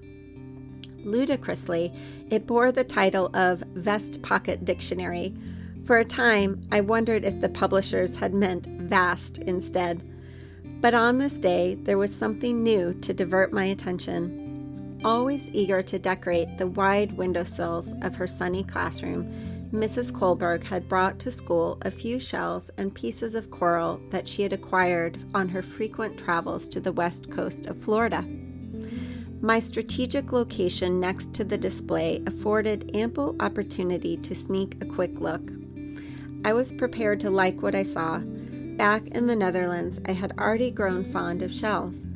Ludicrously, it bore the title of Vest Pocket Dictionary. For a time, I wondered if the publishers had meant vast instead. But on this day, there was something new to divert my attention. Always eager to decorate the wide windowsills of her sunny classroom, Mrs. Kohlberg had brought to school a few shells and pieces of coral that she had acquired on her frequent travels to the west coast of Florida. My strategic location next to the display afforded ample opportunity to sneak a quick look. I was prepared to like what I saw. Back in the Netherlands, I had already grown fond of shells.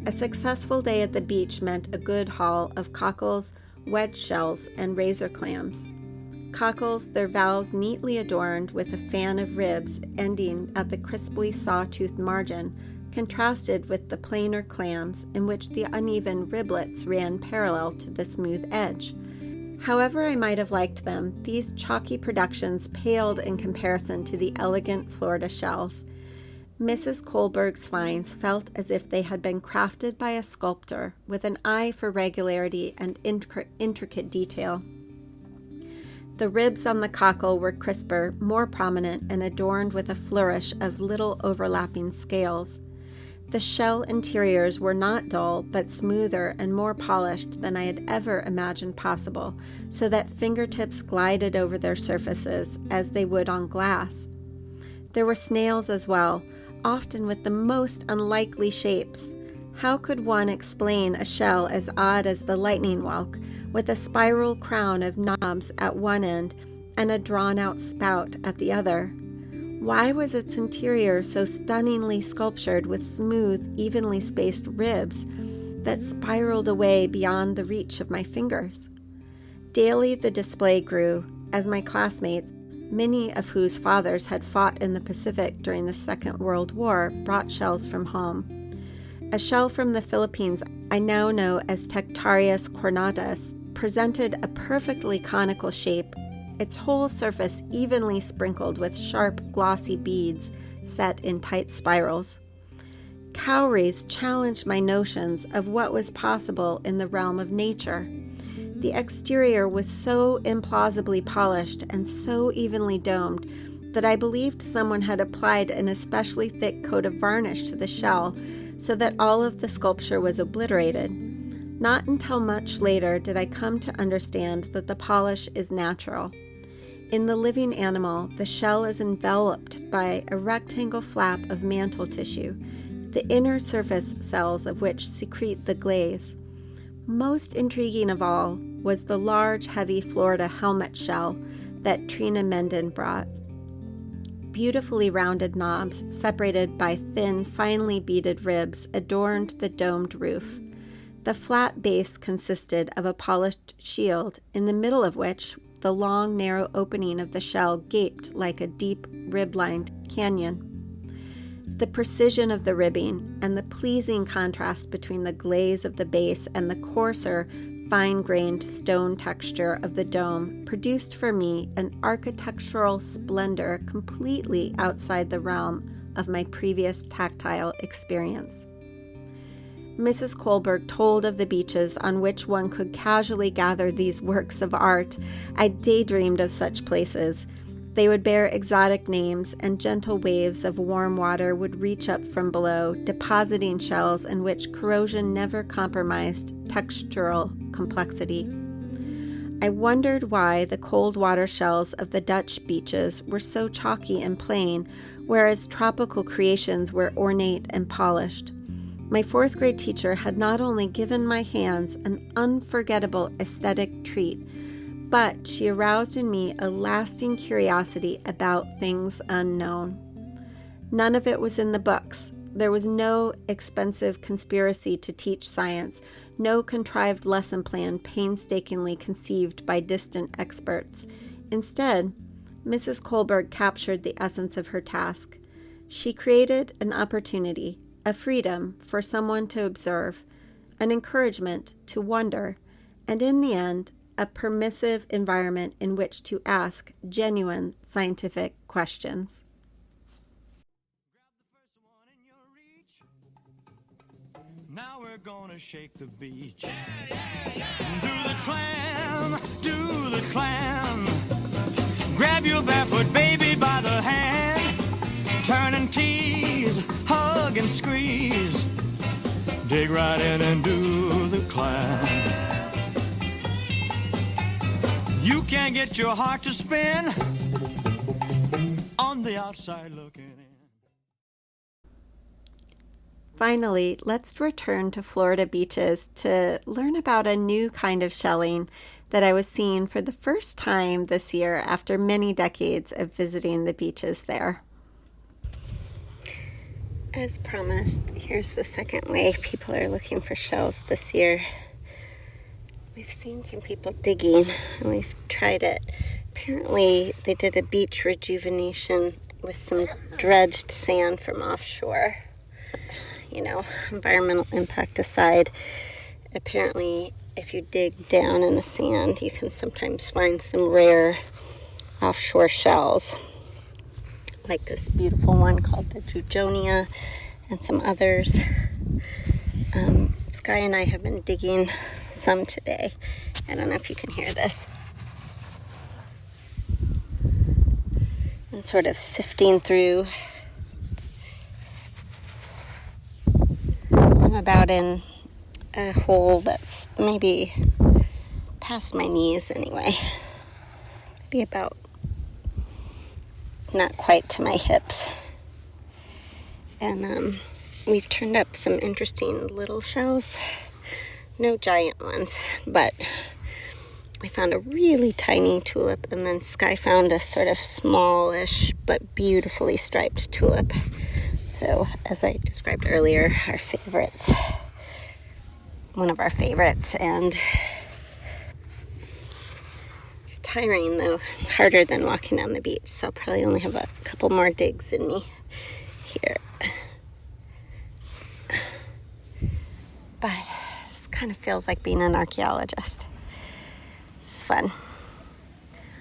A successful day at the beach meant a good haul of cockles, wedge shells, and razor clams. Cockles, their valves neatly adorned with a fan of ribs ending at the crisply saw-toothed margin, contrasted with the plainer clams in which the uneven riblets ran parallel to the smooth edge. However I might have liked them, these chalky productions paled in comparison to the elegant Florida shells. Mrs. Kohlberg's finds felt as if they had been crafted by a sculptor with an eye for regularity and intricate detail. The ribs on the cockle were crisper, more prominent, and adorned with a flourish of little overlapping scales. The shell interiors were not dull, but smoother and more polished than I had ever imagined possible, so that fingertips glided over their surfaces as they would on glass. There were snails as well, often with the most unlikely shapes. How could one explain a shell as odd as the lightning whelk, with a spiral crown of knobs at one end and a drawn-out spout at the other? Why was its interior so stunningly sculptured with smooth, evenly spaced ribs that spiraled away beyond the reach of my fingers? Daily the display grew, as my classmates, many of whose fathers had fought in the Pacific during the Second World War, brought shells from home. A shell from the Philippines I now know as Tectarius cornutus presented a perfectly conical shape, its whole surface evenly sprinkled with sharp, glossy beads set in tight spirals. Cowries challenged my notions of what was possible in the realm of nature. The exterior was so implausibly polished and so evenly domed that I believed someone had applied an especially thick coat of varnish to the shell so that all of the sculpture was obliterated. Not until much later did I come to understand that the polish is natural. In the living animal, the shell is enveloped by a rectangle flap of mantle tissue, the inner surface cells of which secrete the glaze. Most intriguing of all was the large, heavy Florida helmet shell that Trina Menden brought. Beautifully rounded knobs, separated by thin, finely beaded ribs, adorned the domed roof. The flat base consisted of a polished shield, in the middle of which the long, narrow opening of the shell gaped like a deep, rib-lined canyon. The precision of the ribbing and the pleasing contrast between the glaze of the base and the coarser, fine-grained stone texture of the dome produced for me an architectural splendor completely outside the realm of my previous tactile experience. Mrs. Kohlberg told of the beaches on which one could casually gather these works of art. I daydreamed of such places. They would bear exotic names, and gentle waves of warm water would reach up from below, depositing shells in which corrosion never compromised textural complexity. I wondered why the cold water shells of the Dutch beaches were so chalky and plain, whereas tropical creations were ornate and polished. My fourth grade teacher had not only given my hands an unforgettable aesthetic treat, but she aroused in me a lasting curiosity about things unknown. None of it was in the books. There was no expensive conspiracy to teach science, no contrived lesson plan painstakingly conceived by distant experts. Instead, Mrs. Kohlberg captured the essence of her task. She created an opportunity, a freedom for someone to observe, an encouragement to wonder, and in the end, a permissive environment in which to ask genuine scientific questions.
Now we're gonna shake the beach. Do the clam, do the clam. Grab your barefoot baby by the hand. Turn and tease, hug and squeeze. Dig right in and do the clam. You can't get your heart to spin on the outside looking in.
Finally, let's return to Florida beaches to learn about a new kind of shelling that I was seeing for the first time this year after many decades of visiting the beaches there. As promised, here's the second way people are looking for shells this year. We've seen some people digging, and we've tried it. Apparently, they did a beach rejuvenation with some dredged sand from offshore. You know, environmental impact aside, apparently, if you dig down in the sand, you can sometimes find some rare offshore shells, like this beautiful one called the Jujonia, and some others. Sky and I have been digging some today. I don't know if you can hear this. And sort of sifting through. I'm about in a hole that's maybe past my knees anyway. Maybe about not quite to my hips. And we've turned up some interesting little shells. No giant ones, but I found a really tiny tulip, and then Sky found a sort of smallish but beautifully striped tulip. So, as I described earlier, one of our favorites, and it's tiring though, harder than walking down the beach, so I'll probably only have a couple more digs in me here. But kind of feels like being an archaeologist. It's fun.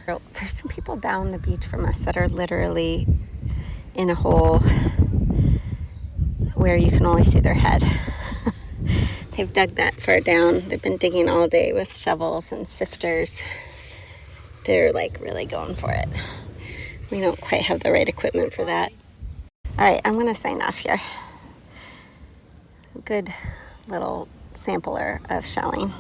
There's some people down the beach from us that are literally in a hole where you can only see their head. They've dug that far down. They've been digging all day with shovels and sifters. They're like really going for it. We don't quite have the right equipment for that. All right, I'm going to sign off here. Good little sampler of shelling.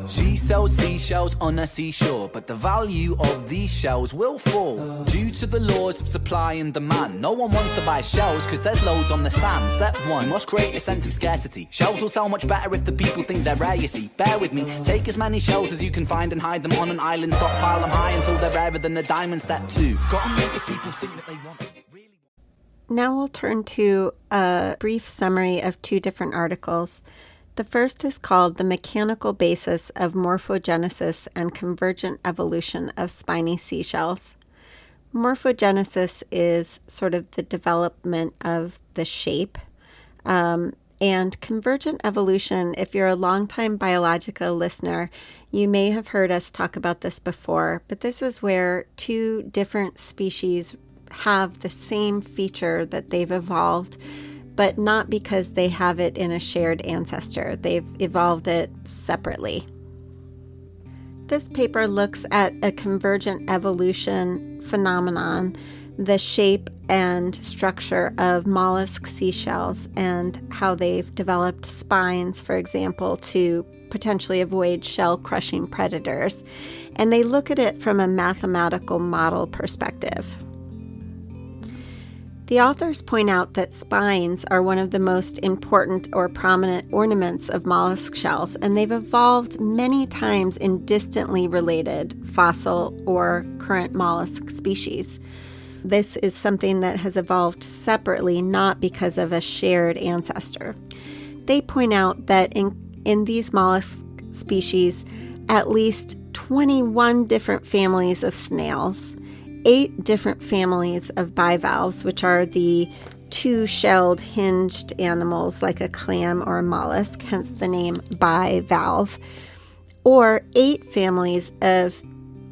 She sells seashells on a seashore, but the value of these shells will fall due to the laws of supply and demand. No one wants to buy shells because there's loads on the sand. Step one, you must create a sense of scarcity. Shells will sell much better if the people think they're rare, you see. Bear with me, take as many shells as you can find and hide them on an island. Stockpile them high until they're rarer than a diamond. Step two, gotta make the people think that they want it.
Now we'll turn to a brief summary of two different articles. The first is called The Mechanical Basis of Morphogenesis and Convergent Evolution of Spiny Seashells. Morphogenesis is sort of the development of the shape. And convergent evolution, if you're a longtime Biologica listener, you may have heard us talk about this before, but this is where two different species have the same feature that they've evolved, but not because they have it in a shared ancestor. They've evolved it separately. This paper looks at a convergent evolution phenomenon, the shape and structure of mollusk seashells and how they've developed spines, for example, to potentially avoid shell-crushing predators. And they look at it from a mathematical model perspective. The authors point out that spines are one of the most important or prominent ornaments of mollusk shells, and they've evolved many times in distantly related fossil or current mollusk species. This is something that has evolved separately, not because of a shared ancestor. They point out that in these mollusk species, at least 21 different families of snails, 8 different families of bivalves, which are the two-shelled hinged animals like a clam or a mollusk, hence the name bivalve, or 8 families of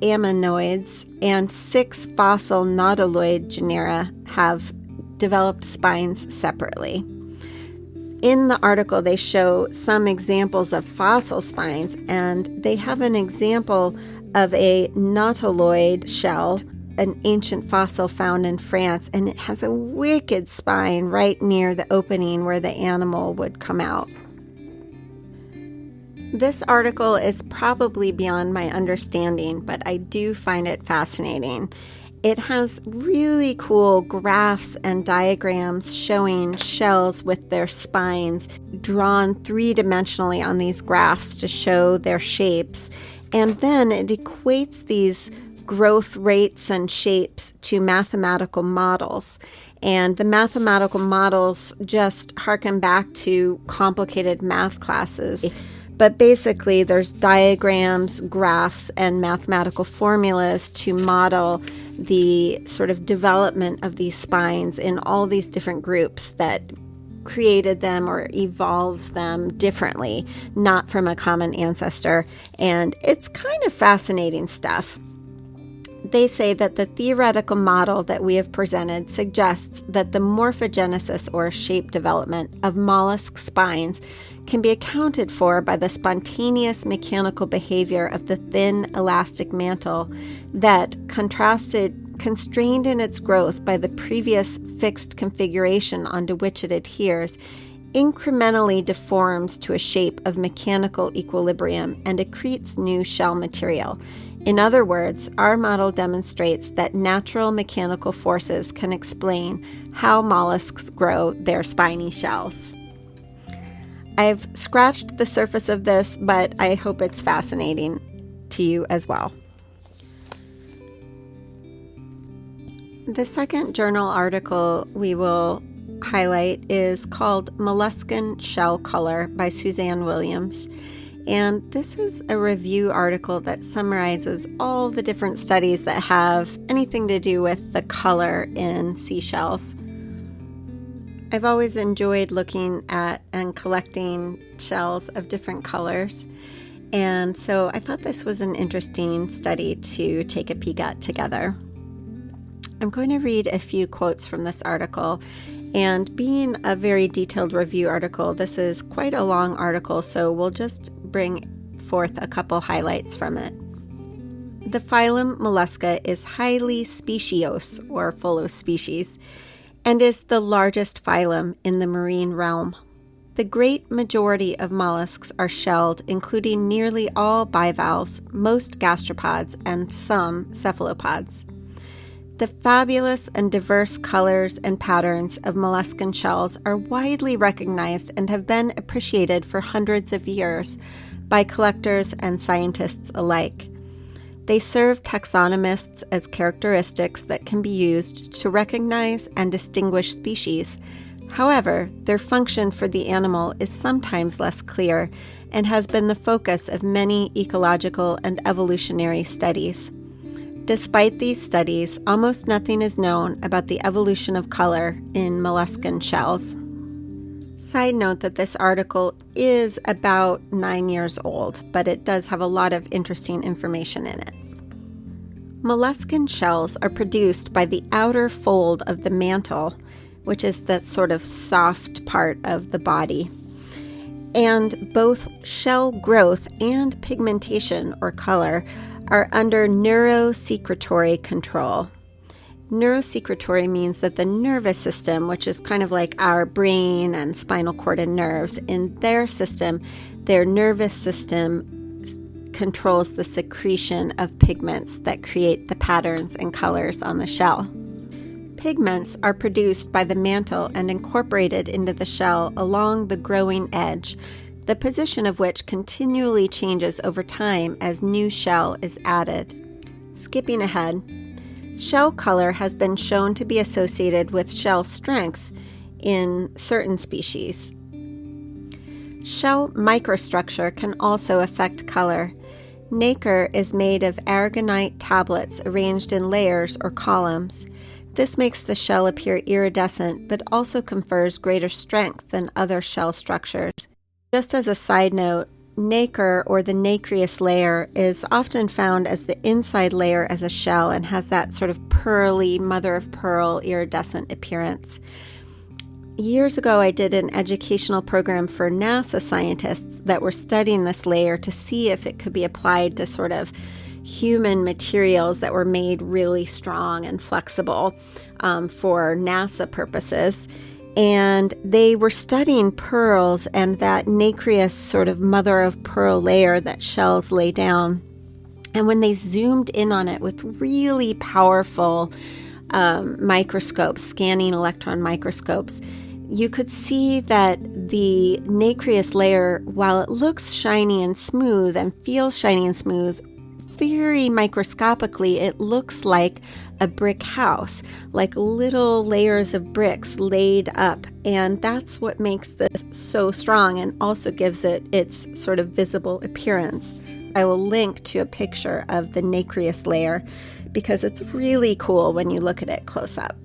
ammonoids and 6 fossil nautiloid genera have developed spines separately. In the article, they show some examples of fossil spines, and they have an example of a nautiloid shell, an ancient fossil found in France, and it has a wicked spine right near the opening where the animal would come out. This article is probably beyond my understanding, but I do find it fascinating. It has really cool graphs and diagrams showing shells with their spines drawn three-dimensionally on these graphs to show their shapes, and then it equates these growth rates and shapes to mathematical models. And the mathematical models just harken back to complicated math classes. But basically, there's diagrams, graphs, and mathematical formulas to model the sort of development of these spines in all these different groups that created them or evolved them differently, not from a common ancestor. And it's kind of fascinating stuff. They say that the theoretical model that we have presented suggests that the morphogenesis or shape development of mollusk spines can be accounted for by the spontaneous mechanical behavior of the thin elastic mantle that, constrained in its growth by the previous fixed configuration onto which it adheres, incrementally deforms to a shape of mechanical equilibrium and accretes new shell material. In other words, our model demonstrates that natural mechanical forces can explain how mollusks grow their spiny shells. I've scratched the surface of this, but I hope it's fascinating to you as well. The second journal article we will highlight is called Molluscan Shell Color by Suzanne Williams. And this is a review article that summarizes all the different studies that have anything to do with the color in seashells. I've always enjoyed looking at and collecting shells of different colors. And so I thought this was an interesting study to take a peek at together. I'm going to read a few quotes from this article. And being a very detailed review article, this is quite a long article, so we'll just bring forth a couple highlights from it. The phylum Mollusca is highly speciose, or full of species, and is the largest phylum in the marine realm. The great majority of mollusks are shelled, including nearly all bivalves, most gastropods, and some cephalopods. The fabulous and diverse colors and patterns of molluscan shells are widely recognized and have been appreciated for hundreds of years by collectors and scientists alike. They serve taxonomists as characteristics that can be used to recognize and distinguish species. However, their function for the animal is sometimes less clear and has been the focus of many ecological and evolutionary studies. Despite these studies, almost nothing is known about the evolution of color in molluscan shells. Side note that this article is about 9 years old, but it does have a lot of interesting information in it. Molluscan shells are produced by the outer fold of the mantle, which is that sort of soft part of the body. And both shell growth and pigmentation or color are under neurosecretory control. Neurosecretory means that the nervous system, which is kind of like our brain and spinal cord and nerves, in their system, their nervous system controls the secretion of pigments that create the patterns and colors on the shell. Pigments are produced by the mantle and incorporated into the shell along the growing edge, the position of which continually changes over time as new shell is added. Skipping ahead, shell color has been shown to be associated with shell strength in certain species. Shell microstructure can also affect color. Nacre is made of aragonite tablets arranged in layers or columns. This makes the shell appear iridescent, but also confers greater strength than other shell structures. Just as a side note, nacre or the nacreous layer is often found as the inside layer as a shell and has that sort of pearly, mother of pearl, iridescent appearance. Years ago, I did an educational program for NASA scientists that were studying this layer to see if it could be applied to sort of human materials that were made really strong and flexible for NASA purposes. And they were studying pearls and that nacreous sort of mother of pearl layer that shells lay down. And when they zoomed in on it with really powerful microscopes, scanning electron microscopes, you could see that the nacreous layer, while it looks shiny and smooth and feels shiny and smooth, very microscopically, it looks like a brick house, like little layers of bricks laid up. And that's what makes this so strong and also gives it its sort of visible appearance. I will link to a picture of the nacreous layer because it's really cool when you look at it close up.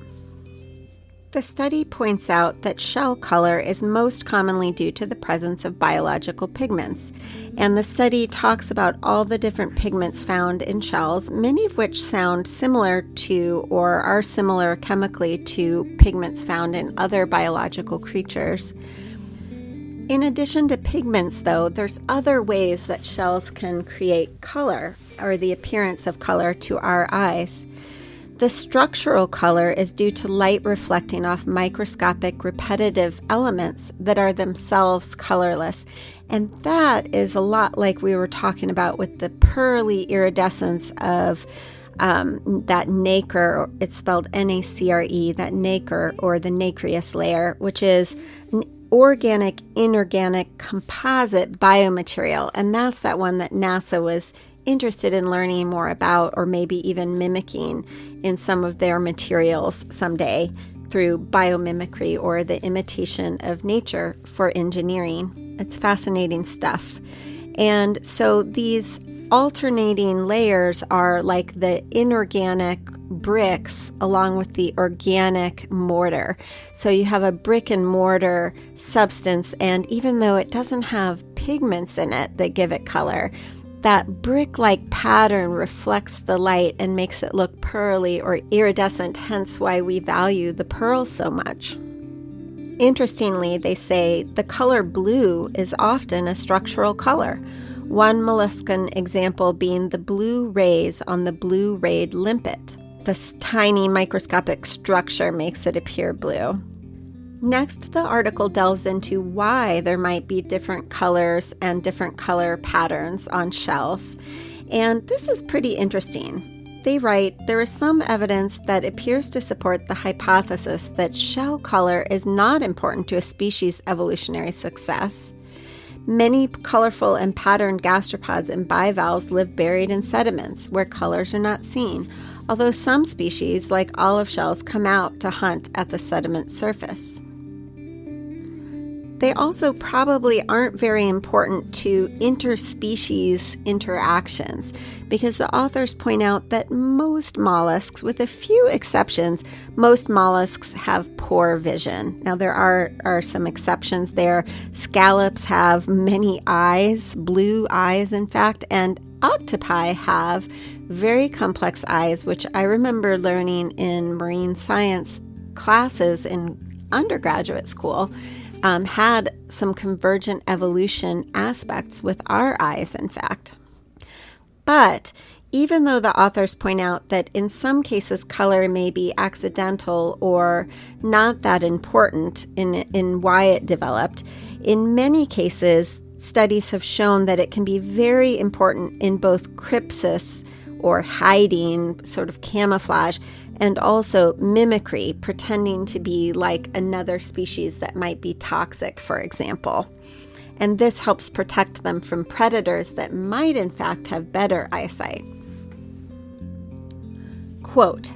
The study points out that shell color is most commonly due to the presence of biological pigments, and the study talks about all the different pigments found in shells, many of which sound similar to or are similar chemically to pigments found in other biological creatures. In addition to pigments, though, there's other ways that shells can create color, or the appearance of color to our eyes. The structural color is due to light reflecting off microscopic repetitive elements that are themselves colorless. And that is a lot like we were talking about with the pearly iridescence of that nacre, it's spelled N-A-C-R-E, that nacre or the nacreous layer, which is an organic, inorganic composite biomaterial. And that's that one that NASA was interested in learning more about, or maybe even mimicking in some of their materials someday through biomimicry or the imitation of nature for engineering. It's fascinating stuff. And so these alternating layers are like the inorganic bricks along with the organic mortar. So you have a brick and mortar substance, and even though it doesn't have pigments in it that give it color, that brick-like pattern reflects the light and makes it look pearly or iridescent, hence why we value the pearl so much. Interestingly, they say the color blue is often a structural color, one molluscan example being the blue rays on the blue-rayed limpet. This tiny microscopic structure makes it appear blue. Next, the article delves into why there might be different colors and different color patterns on shells. And this is pretty interesting. They write, there is some evidence that appears to support the hypothesis that shell color is not important to a species' evolutionary success. Many colorful and patterned gastropods and bivalves live buried in sediments where colors are not seen, although some species, like olive shells, come out to hunt at the sediment surface. they also probably aren't very important to interspecies interactions, because the authors point out that most mollusks, with a few exceptions, most mollusks have poor vision. Now, there are some exceptions there. Scallops have many eyes, blue eyes, in fact, and octopi have very complex eyes, which I remember learning in marine science classes in undergraduate school. Had some convergent evolution aspects with our eyes, in fact. But even though the authors point out that in some cases color may be accidental or not that important in why it developed, in many cases, studies have shown that it can be very important in both crypsis, or hiding, sort of camouflage, and also mimicry, pretending to be like another species that might be toxic, for example. And this helps protect them from predators that might in fact have better eyesight. Quote,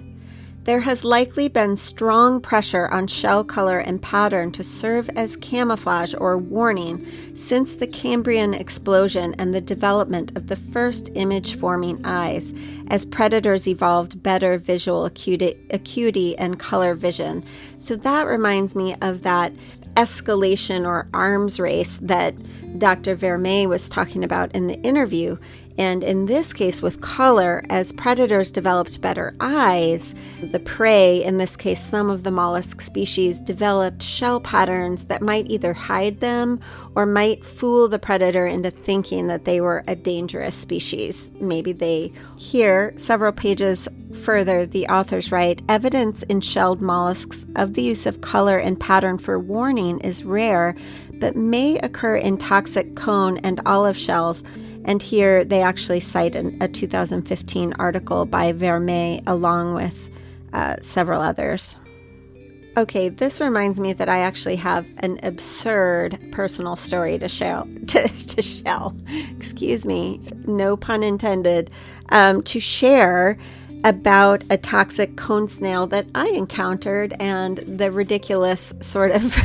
"There has likely been strong pressure on shell color and pattern to serve as camouflage or warning since the Cambrian explosion and the development of the first image-forming eyes, as predators evolved better visual acuity and color vision." So that reminds me of that escalation or arms race that Dr. Vermeij was talking about in the interview. And in this case with color, as predators developed better eyes, the prey, in this case some of the mollusk species, developed shell patterns that might either hide them or might fool the predator into thinking that they were a dangerous species. Maybe they... Here, several pages further, the authors write, "Evidence in shelled mollusks of the use of color and pattern for warning is rare, but may occur in toxic cone and olive shells." And here they actually cite a 2015 article by Vermeij along with several others. Okay, this reminds me that I actually have an absurd personal story to share. Excuse me, no pun intended. To share about a toxic cone snail that I encountered and the ridiculous sort of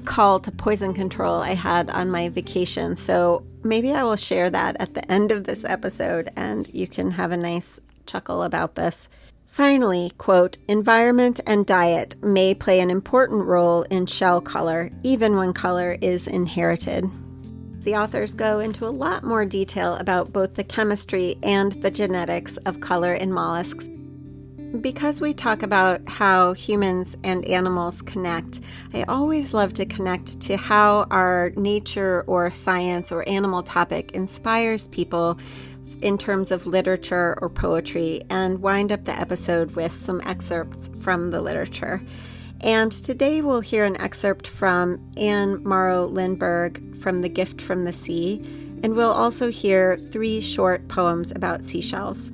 call to poison control I had on my vacation. So maybe I will share that at the end of this episode and you can have a nice chuckle about this. Finally, quote, "Environment and diet may play an important role in shell color, even when color is inherited." The authors go into a lot more detail about both the chemistry and the genetics of color in mollusks. Because we talk about how humans and animals connect, I always love to connect to how our nature or science or animal topic inspires people in terms of literature or poetry, and wind up the episode with some excerpts from the literature. And today we'll hear an excerpt from Anne Morrow Lindbergh from The Gift from the Sea, and we'll also hear 3 short poems about seashells.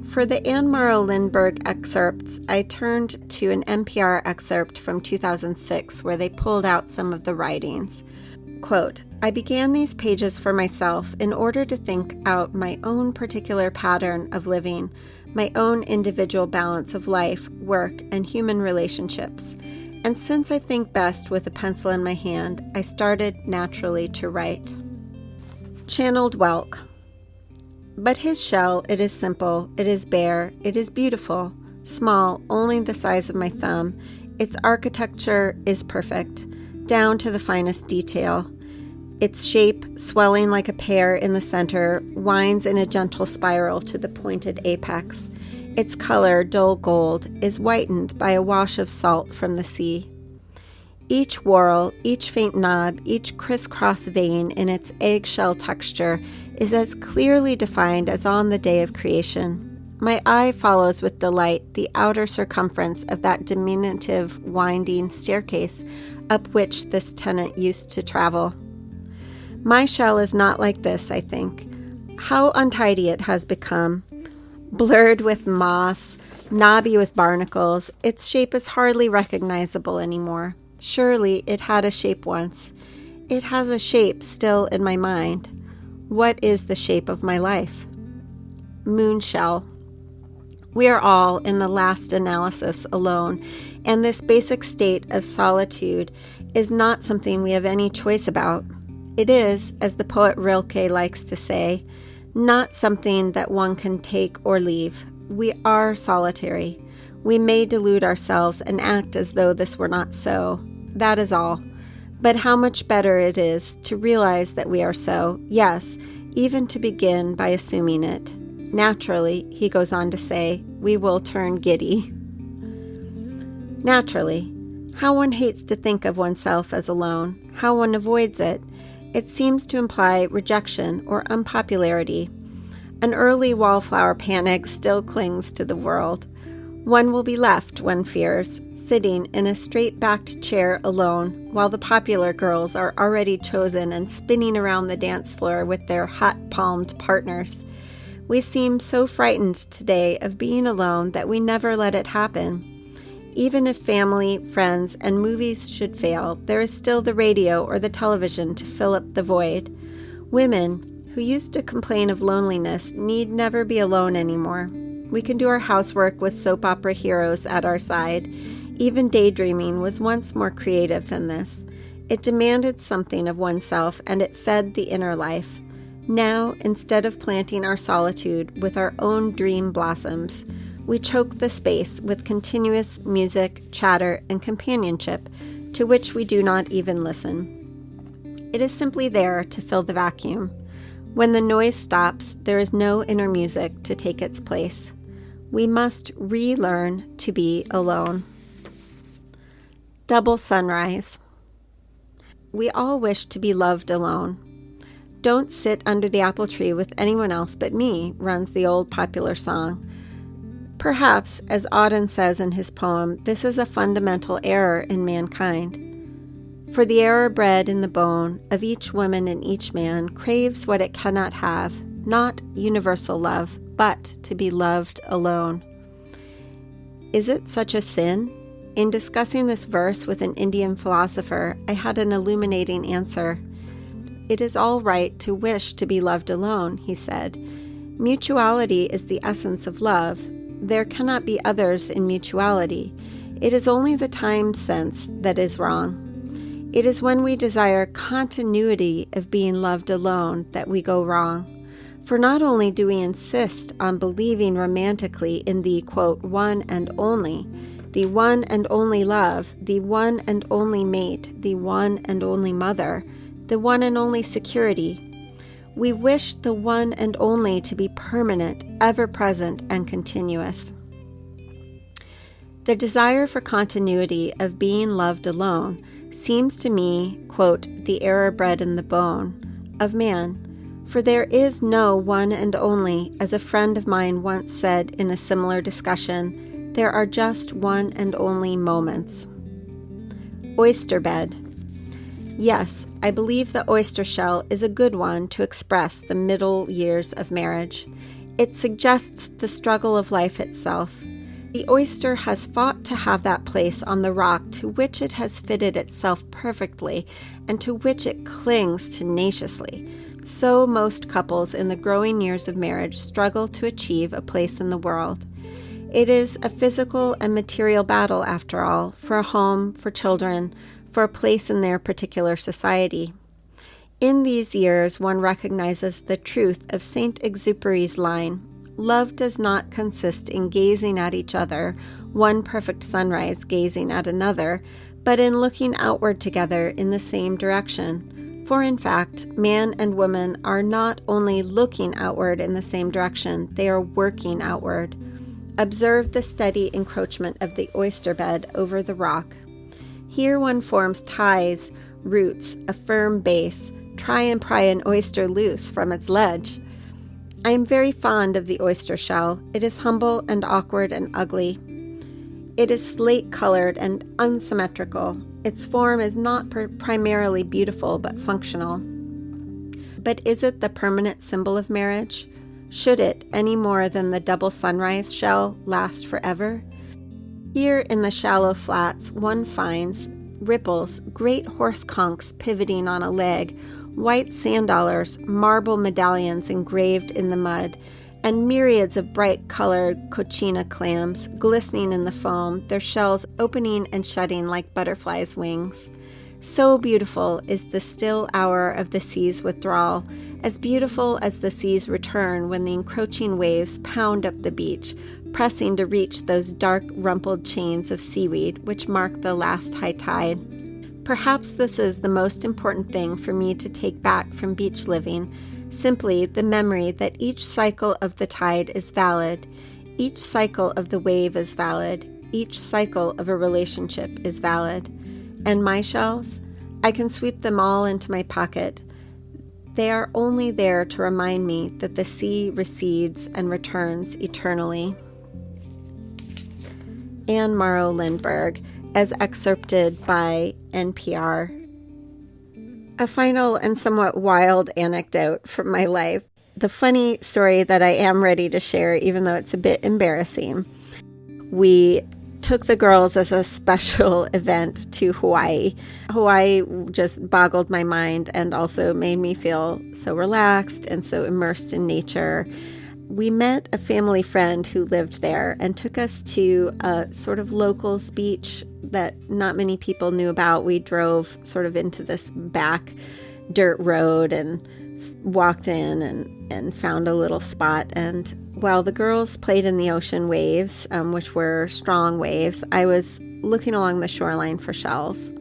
For the Anne Morrow Lindbergh excerpts, I turned to an NPR excerpt from 2006 where they pulled out some of the writings. Quote, "I began these pages for myself in order to think out my own particular pattern of living, my own individual balance of life, work, and human relationships. And since I think best with a pencil in my hand, I started naturally to write." Channeled Whelk. "But his shell, it is simple, it is bare, it is beautiful, small, only the size of my thumb. Its architecture is perfect, down to the finest detail. Its shape, swelling like a pear in the center, winds in a gentle spiral to the pointed apex. Its color, dull gold, is whitened by a wash of salt from the sea. Each whorl, each faint knob, each crisscross vein in its eggshell texture is as clearly defined as on the day of creation. My eye follows with delight the outer circumference of that diminutive winding staircase up which this tenant used to travel. My shell is not like this, I think. How untidy it has become. Blurred with moss, knobby with barnacles, its shape is hardly recognizable anymore. Surely it had a shape once. It has a shape still in my mind. What is the shape of my life? Moonshell. We are all, in the last analysis, alone, And this basic state of solitude is not something we have any choice about. It is, as the poet Rilke likes to say, not something that one can take or leave. We are solitary. We may delude ourselves and act as though this were not so. That is all. But how much better it is to realize that we are so, yes, even to begin by assuming it. Naturally, he goes on to say, we will turn giddy. Naturally, how one hates to think of oneself as alone, how one avoids it. It seems to imply rejection or unpopularity. An early wallflower panic still clings to the world. One will be left, one fears, sitting in a straight-backed chair alone, while the popular girls are already chosen and spinning around the dance floor with their hot-palmed partners. We seem so frightened today of being alone that we never let it happen. Even if family, friends, and movies should fail, there is still the radio or the television to fill up the void. Women, who used to complain of loneliness, need never be alone anymore. We can do our housework with soap opera heroes at our side. Even daydreaming was once more creative than this. It demanded something of oneself, and it fed the inner life. Now, instead of planting our solitude with our own dream blossoms, we choke the space with continuous music, chatter, and companionship, to which we do not even listen. It is simply there to fill the vacuum. When the noise stops, there is no inner music to take its place. We must relearn to be alone. Double sunrise. We all wish to be loved alone. Don't sit under the apple tree with anyone else but me, runs the old popular song. Perhaps, as Auden says in his poem, this is a fundamental error in mankind. For the error bred in the bone of each woman and each man craves what it cannot have, not universal love, but to be loved alone. Is it such a sin? In discussing this verse with an Indian philosopher, I had an illuminating answer. It is all right to wish to be loved alone, he said. Mutuality is the essence of love. There cannot be others in mutuality. It is only the time sense that is wrong. It is when we desire continuity of being loved alone that we go wrong. For not only do we insist on believing romantically in the, quote, one and only, the one and only love, the one and only mate, the one and only mother, the one and only security, we wish the one and only to be permanent, ever-present, and continuous. The desire for continuity of being loved alone seems to me, quote, the error bred in the bone of man, for there is no one and only, as a friend of mine once said in a similar discussion, there are just one and only moments. Oyster bed. Yes, I believe the oyster shell is a good one to express the middle years of marriage. It suggests the struggle of life itself. The oyster has fought to have that place on the rock to which it has fitted itself perfectly and to which it clings tenaciously. So most couples in the growing years of marriage struggle to achieve a place in the world. It is a physical and material battle, after all, for a home, for children, for a place in their particular society. In these years, one recognizes the truth of Saint Exupéry's line, love does not consist in gazing at each other, one perfect sunrise gazing at another, but in looking outward together in the same direction. For in fact, man and woman are not only looking outward in the same direction, they are working outward. Observe the steady encroachment of the oyster bed over the rock. Here one forms ties, roots, a firm base. Try and pry an oyster loose from its ledge. I am very fond of the oyster shell. It is humble and awkward and ugly. It is slate-colored and unsymmetrical. Its form is not primarily beautiful but functional. But is it the permanent symbol of marriage? Should it, any more than the double sunrise shell, last forever? Here in the shallow flats, one finds ripples, great horse conchs pivoting on a leg, white sand dollars, marble medallions engraved in the mud, and myriads of bright-colored cochina clams glistening in the foam, their shells opening and shutting like butterflies' wings. So beautiful is the still hour of the sea's withdrawal, as beautiful as the sea's return when the encroaching waves pound up the beach, pressing to reach those dark, rumpled chains of seaweed which mark the last high tide. Perhaps this is the most important thing for me to take back from beach living, simply the memory that each cycle of the tide is valid, each cycle of the wave is valid, each cycle of a relationship is valid. And my shells? I can sweep them all into my pocket. They are only there to remind me that the sea recedes and returns eternally. Anne Morrow Lindbergh, as excerpted by NPR. A final and somewhat wild anecdote from my life. The funny story that I am ready to share, even though it's a bit embarrassing. We took the girls as a special event to Hawaii. Hawaii just boggled my mind and also made me feel so relaxed and so immersed in nature. We met a family friend who lived there and took us to a sort of locals beach that not many people knew about. We drove sort of into this back dirt road and walked in and found a little spot. And while the girls played in the ocean waves, which were strong waves, I was looking along the shoreline for shells.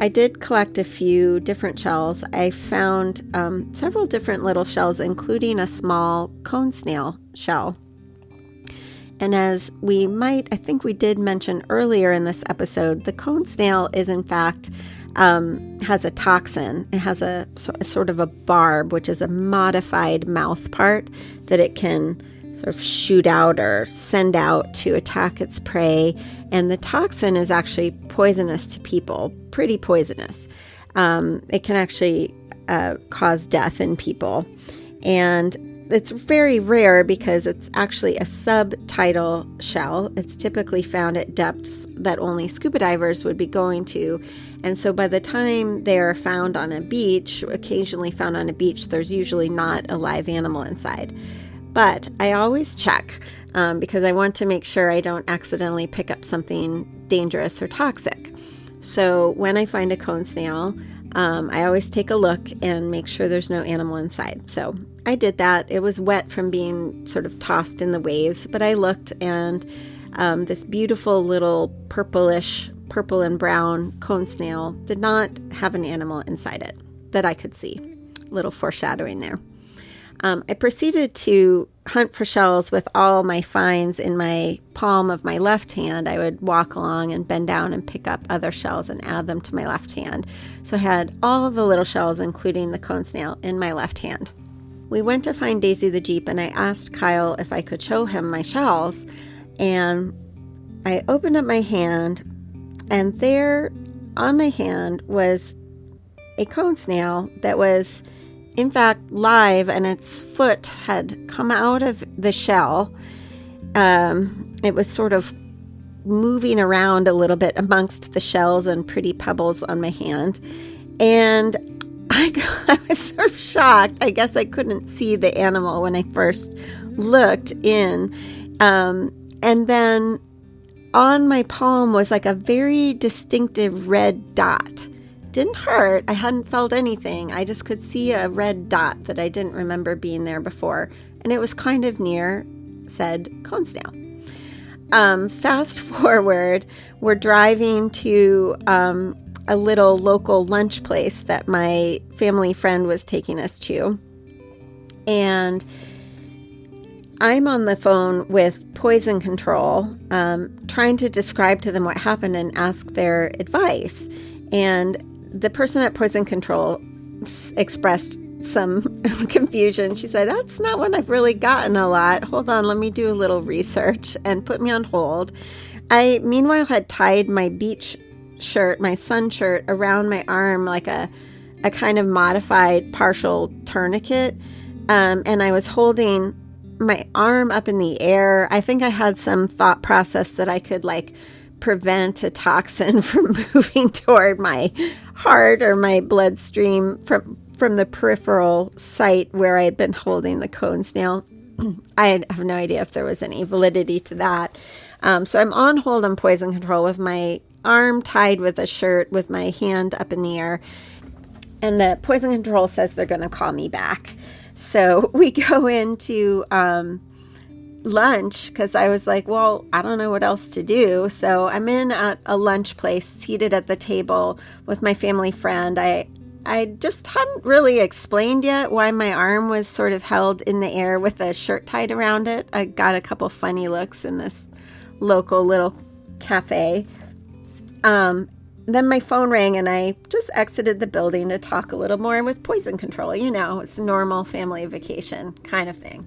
I did collect a few different shells. I found several different little shells, including a small cone snail shell. And as I think we did mention earlier in this episode, the cone snail is in fact has a toxin. It has a sort of a barb, which is a modified mouth part that it can sort of shoot out or send out to attack its prey. And the toxin is actually poisonous to people, pretty poisonous. It can actually cause death in people. And it's very rare because it's actually a subtidal shell. It's typically found at depths that only scuba divers would be going to. And so by the time they're found on a beach, occasionally found on a beach, there's usually not a live animal inside. But I always check because I want to make sure I don't accidentally pick up something dangerous or toxic. So when I find a cone snail, I always take a look and make sure there's no animal inside. So I did that. It was wet from being sort of tossed in the waves, but I looked and this beautiful little purple and brown cone snail did not have an animal inside it that I could see. A little foreshadowing there. I proceeded to hunt for shells with all my finds in my palm of my left hand. I would walk along and bend down and pick up other shells and add them to my left hand. So I had all of the little shells, including the cone snail, in my left hand. We went to find Daisy the Jeep, and I asked Kyle if I could show him my shells. And I opened up my hand, and there on my hand was a cone snail that was in fact live, and its foot had come out of the shell. It was sort of moving around a little bit amongst the shells and pretty pebbles on my hand. And I was sort of shocked. I guess I couldn't see the animal when I first looked in. And then on my palm was like a very distinctive red dot. Didn't hurt. I hadn't felt anything. I just could see a red dot that I didn't remember being there before. And it was kind of near said cone snail. Fast forward, we're driving to a little local lunch place that my family friend was taking us to. And I'm on the phone with poison control, trying to describe to them what happened and ask their advice. And the person at poison control expressed some confusion. She said, "That's not one I've really gotten a lot. Hold on, let me do a little research," and put me on hold. I, meanwhile, had tied my beach shirt, my sun shirt, around my arm like a kind of modified partial tourniquet. And I was holding my arm up in the air. I think I had some thought process that I could prevent a toxin from moving toward my heart or my bloodstream from the peripheral site where I had been holding the cone snail. I have no idea if there was any validity to that. So I'm on hold on poison control with my arm tied with a shirt with my hand up in the air. And the poison control says they're going to call me back. So we go into lunch because I was like, well, I don't know what else to do. So I'm in a lunch place seated at the table with my family friend. I just hadn't really explained yet why my arm was sort of held in the air with a shirt tied around it. I got a couple funny looks in this local little cafe. Then my phone rang and I just exited the building to talk a little more with poison control. You know, it's normal family vacation kind of thing.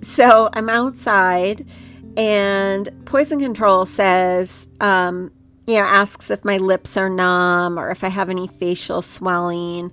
So I'm outside and poison control says, asks if my lips are numb or if I have any facial swelling,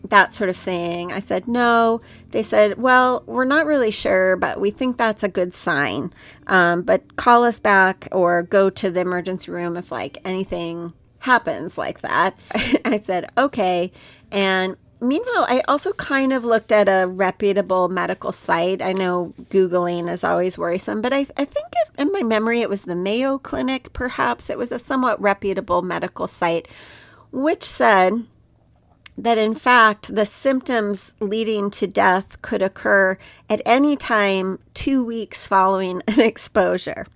that sort of thing. I said, no. They said, well, we're not really sure, but we think that's a good sign. But call us back or go to the emergency room if like anything happens like that. I said, okay. And meanwhile, I also kind of looked at a reputable medical site. I know Googling is always worrisome, but I think in my memory it was the Mayo Clinic, perhaps. It was a somewhat reputable medical site, which said that in fact the symptoms leading to death could occur at any time 2 weeks following an exposure.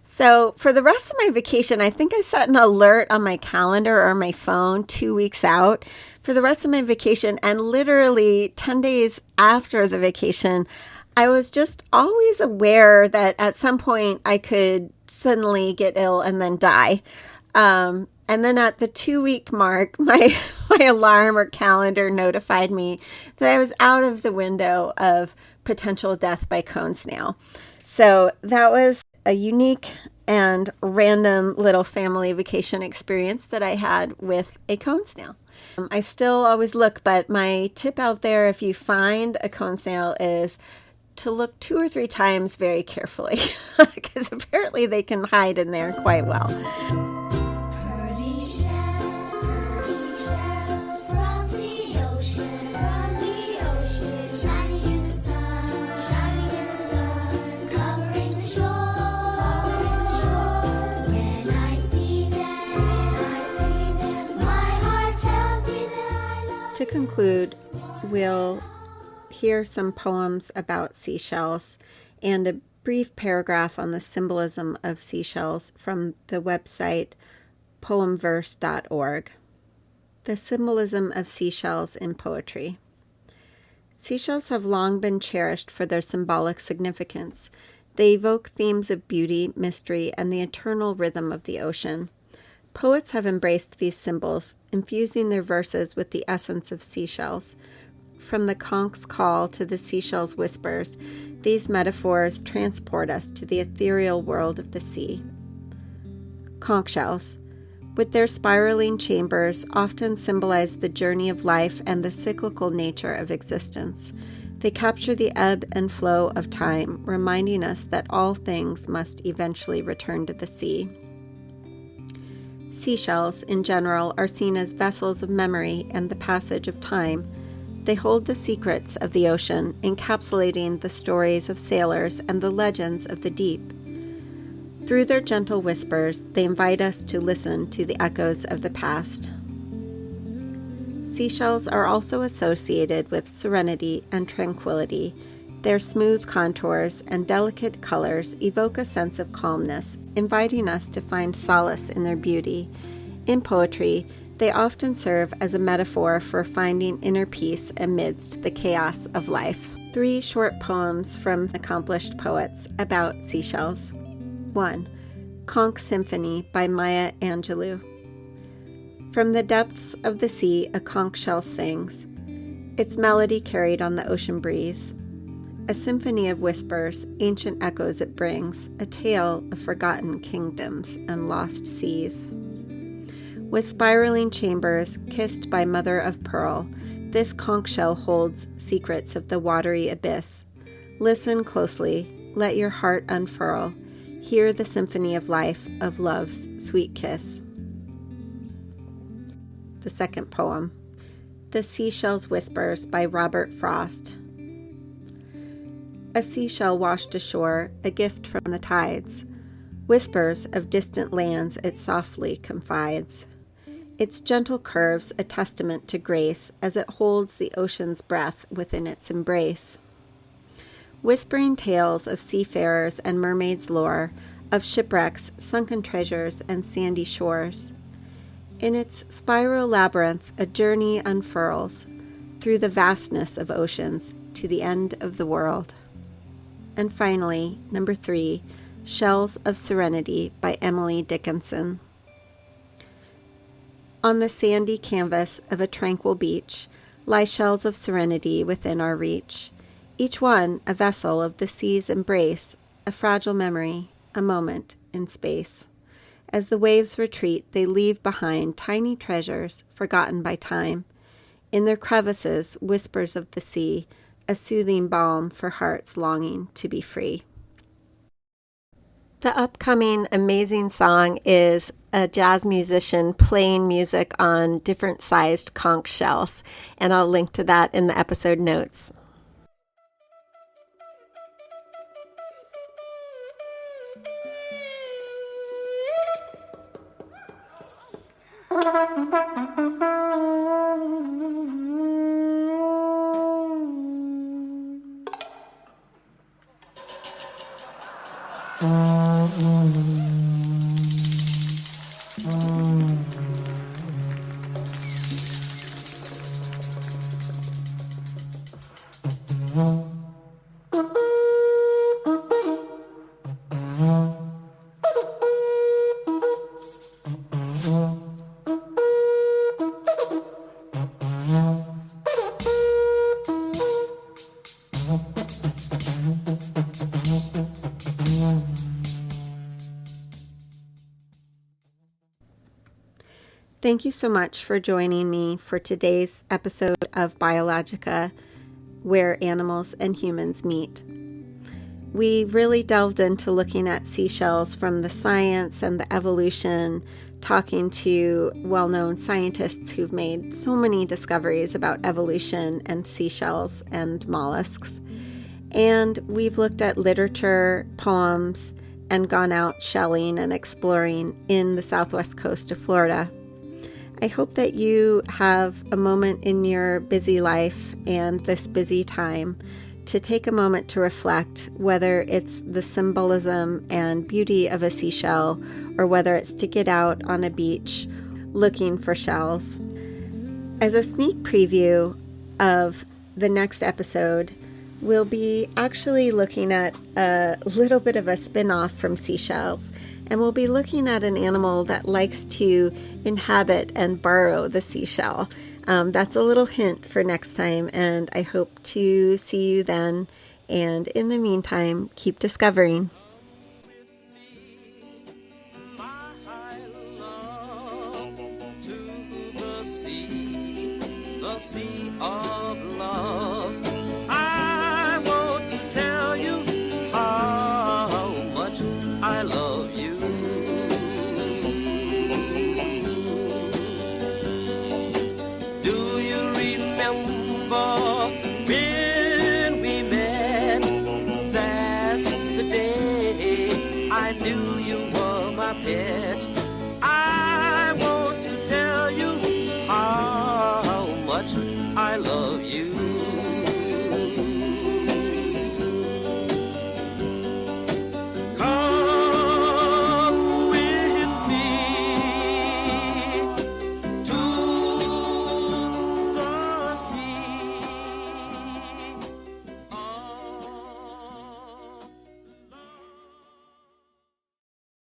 So for the rest of my vacation, I think I set an alert on my calendar or my phone 2 weeks out for the rest of my vacation. And literally 10 days after the vacation, I was just always aware that at some point I could suddenly get ill and then die. And then at the 2-week mark, my alarm or calendar notified me that I was out of the window of potential death by cone snail. So that was a unique and random little family vacation experience that I had with a cone snail. I still always look, but my tip out there, if you find a cone snail, is to look 2 or 3 times very carefully, because apparently they can hide in there quite well. To conclude, we'll hear some poems about seashells and a brief paragraph on the symbolism of seashells from the website poemverse.org. The symbolism of seashells in poetry. Seashells have long been cherished for their symbolic significance. They evoke themes of beauty, mystery, and the eternal rhythm of the ocean. Poets have embraced these symbols, infusing their verses with the essence of seashells. From the conk's call to the seashell's whispers, these metaphors transport us to the ethereal world of the sea. Conch shells, with their spiraling chambers, often symbolize the journey of life and the cyclical nature of existence. They capture the ebb and flow of time, reminding us that all things must eventually return to the sea. Seashells, in general, are seen as vessels of memory and the passage of time. They hold the secrets of the ocean, encapsulating the stories of sailors and the legends of the deep. Through their gentle whispers, they invite us to listen to the echoes of the past. Seashells are also associated with serenity and tranquility. Their smooth contours and delicate colors evoke a sense of calmness, inviting us to find solace in their beauty. In poetry, they often serve as a metaphor for finding inner peace amidst the chaos of life. 3 short poems from accomplished poets about seashells. 1. Conch Symphony by Maya Angelou. From the depths of the sea, a conch shell sings, its melody carried on the ocean breeze. A symphony of whispers, ancient echoes it brings, a tale of forgotten kingdoms and lost seas. With spiraling chambers, kissed by mother of pearl, this conch shell holds secrets of the watery abyss. Listen closely, let your heart unfurl, hear the symphony of life, of love's sweet kiss. The second poem, The Seashell's Whispers by Robert Frost. A seashell washed ashore, a gift from the tides. Whispers of distant lands it softly confides. Its gentle curves a testament to grace as it holds the ocean's breath within its embrace. Whispering tales of seafarers and mermaids' lore, of shipwrecks, sunken treasures, and sandy shores. In its spiral labyrinth, a journey unfurls through the vastness of oceans to the end of the world. And finally, number 3, Shells of Serenity by Emily Dickinson. On the sandy canvas of a tranquil beach lie shells of serenity within our reach, each one a vessel of the sea's embrace, a fragile memory, a moment in space. As the waves retreat, they leave behind tiny treasures forgotten by time. In their crevices, whispers of the sea, a soothing balm for hearts longing to be free. The upcoming amazing song is a jazz musician playing music on different sized conch shells, and I'll link to that in the episode notes. Thank you so much for joining me for today's episode of Biologica, where animals and humans meet. We really delved into looking at seashells from the science and the evolution, talking to well-known scientists who've made so many discoveries about evolution and seashells and mollusks. And we've looked at literature, poems, and gone out shelling and exploring in the southwest coast of Florida. I hope that you have a moment in your busy life and this busy time to take a moment to reflect, whether it's the symbolism and beauty of a seashell or whether it's to get out on a beach looking for shells. As a sneak preview of the next episode, we'll be actually looking at a little bit of a spin-off from seashells, and we'll be looking at an animal that likes to inhabit and burrow the seashell. That's a little hint for next time, and I hope to see you then. And in the meantime, keep discovering.
The sea of love. I want to tell you how much I love you. Do you remember when we met? That's the day I knew you were my pet.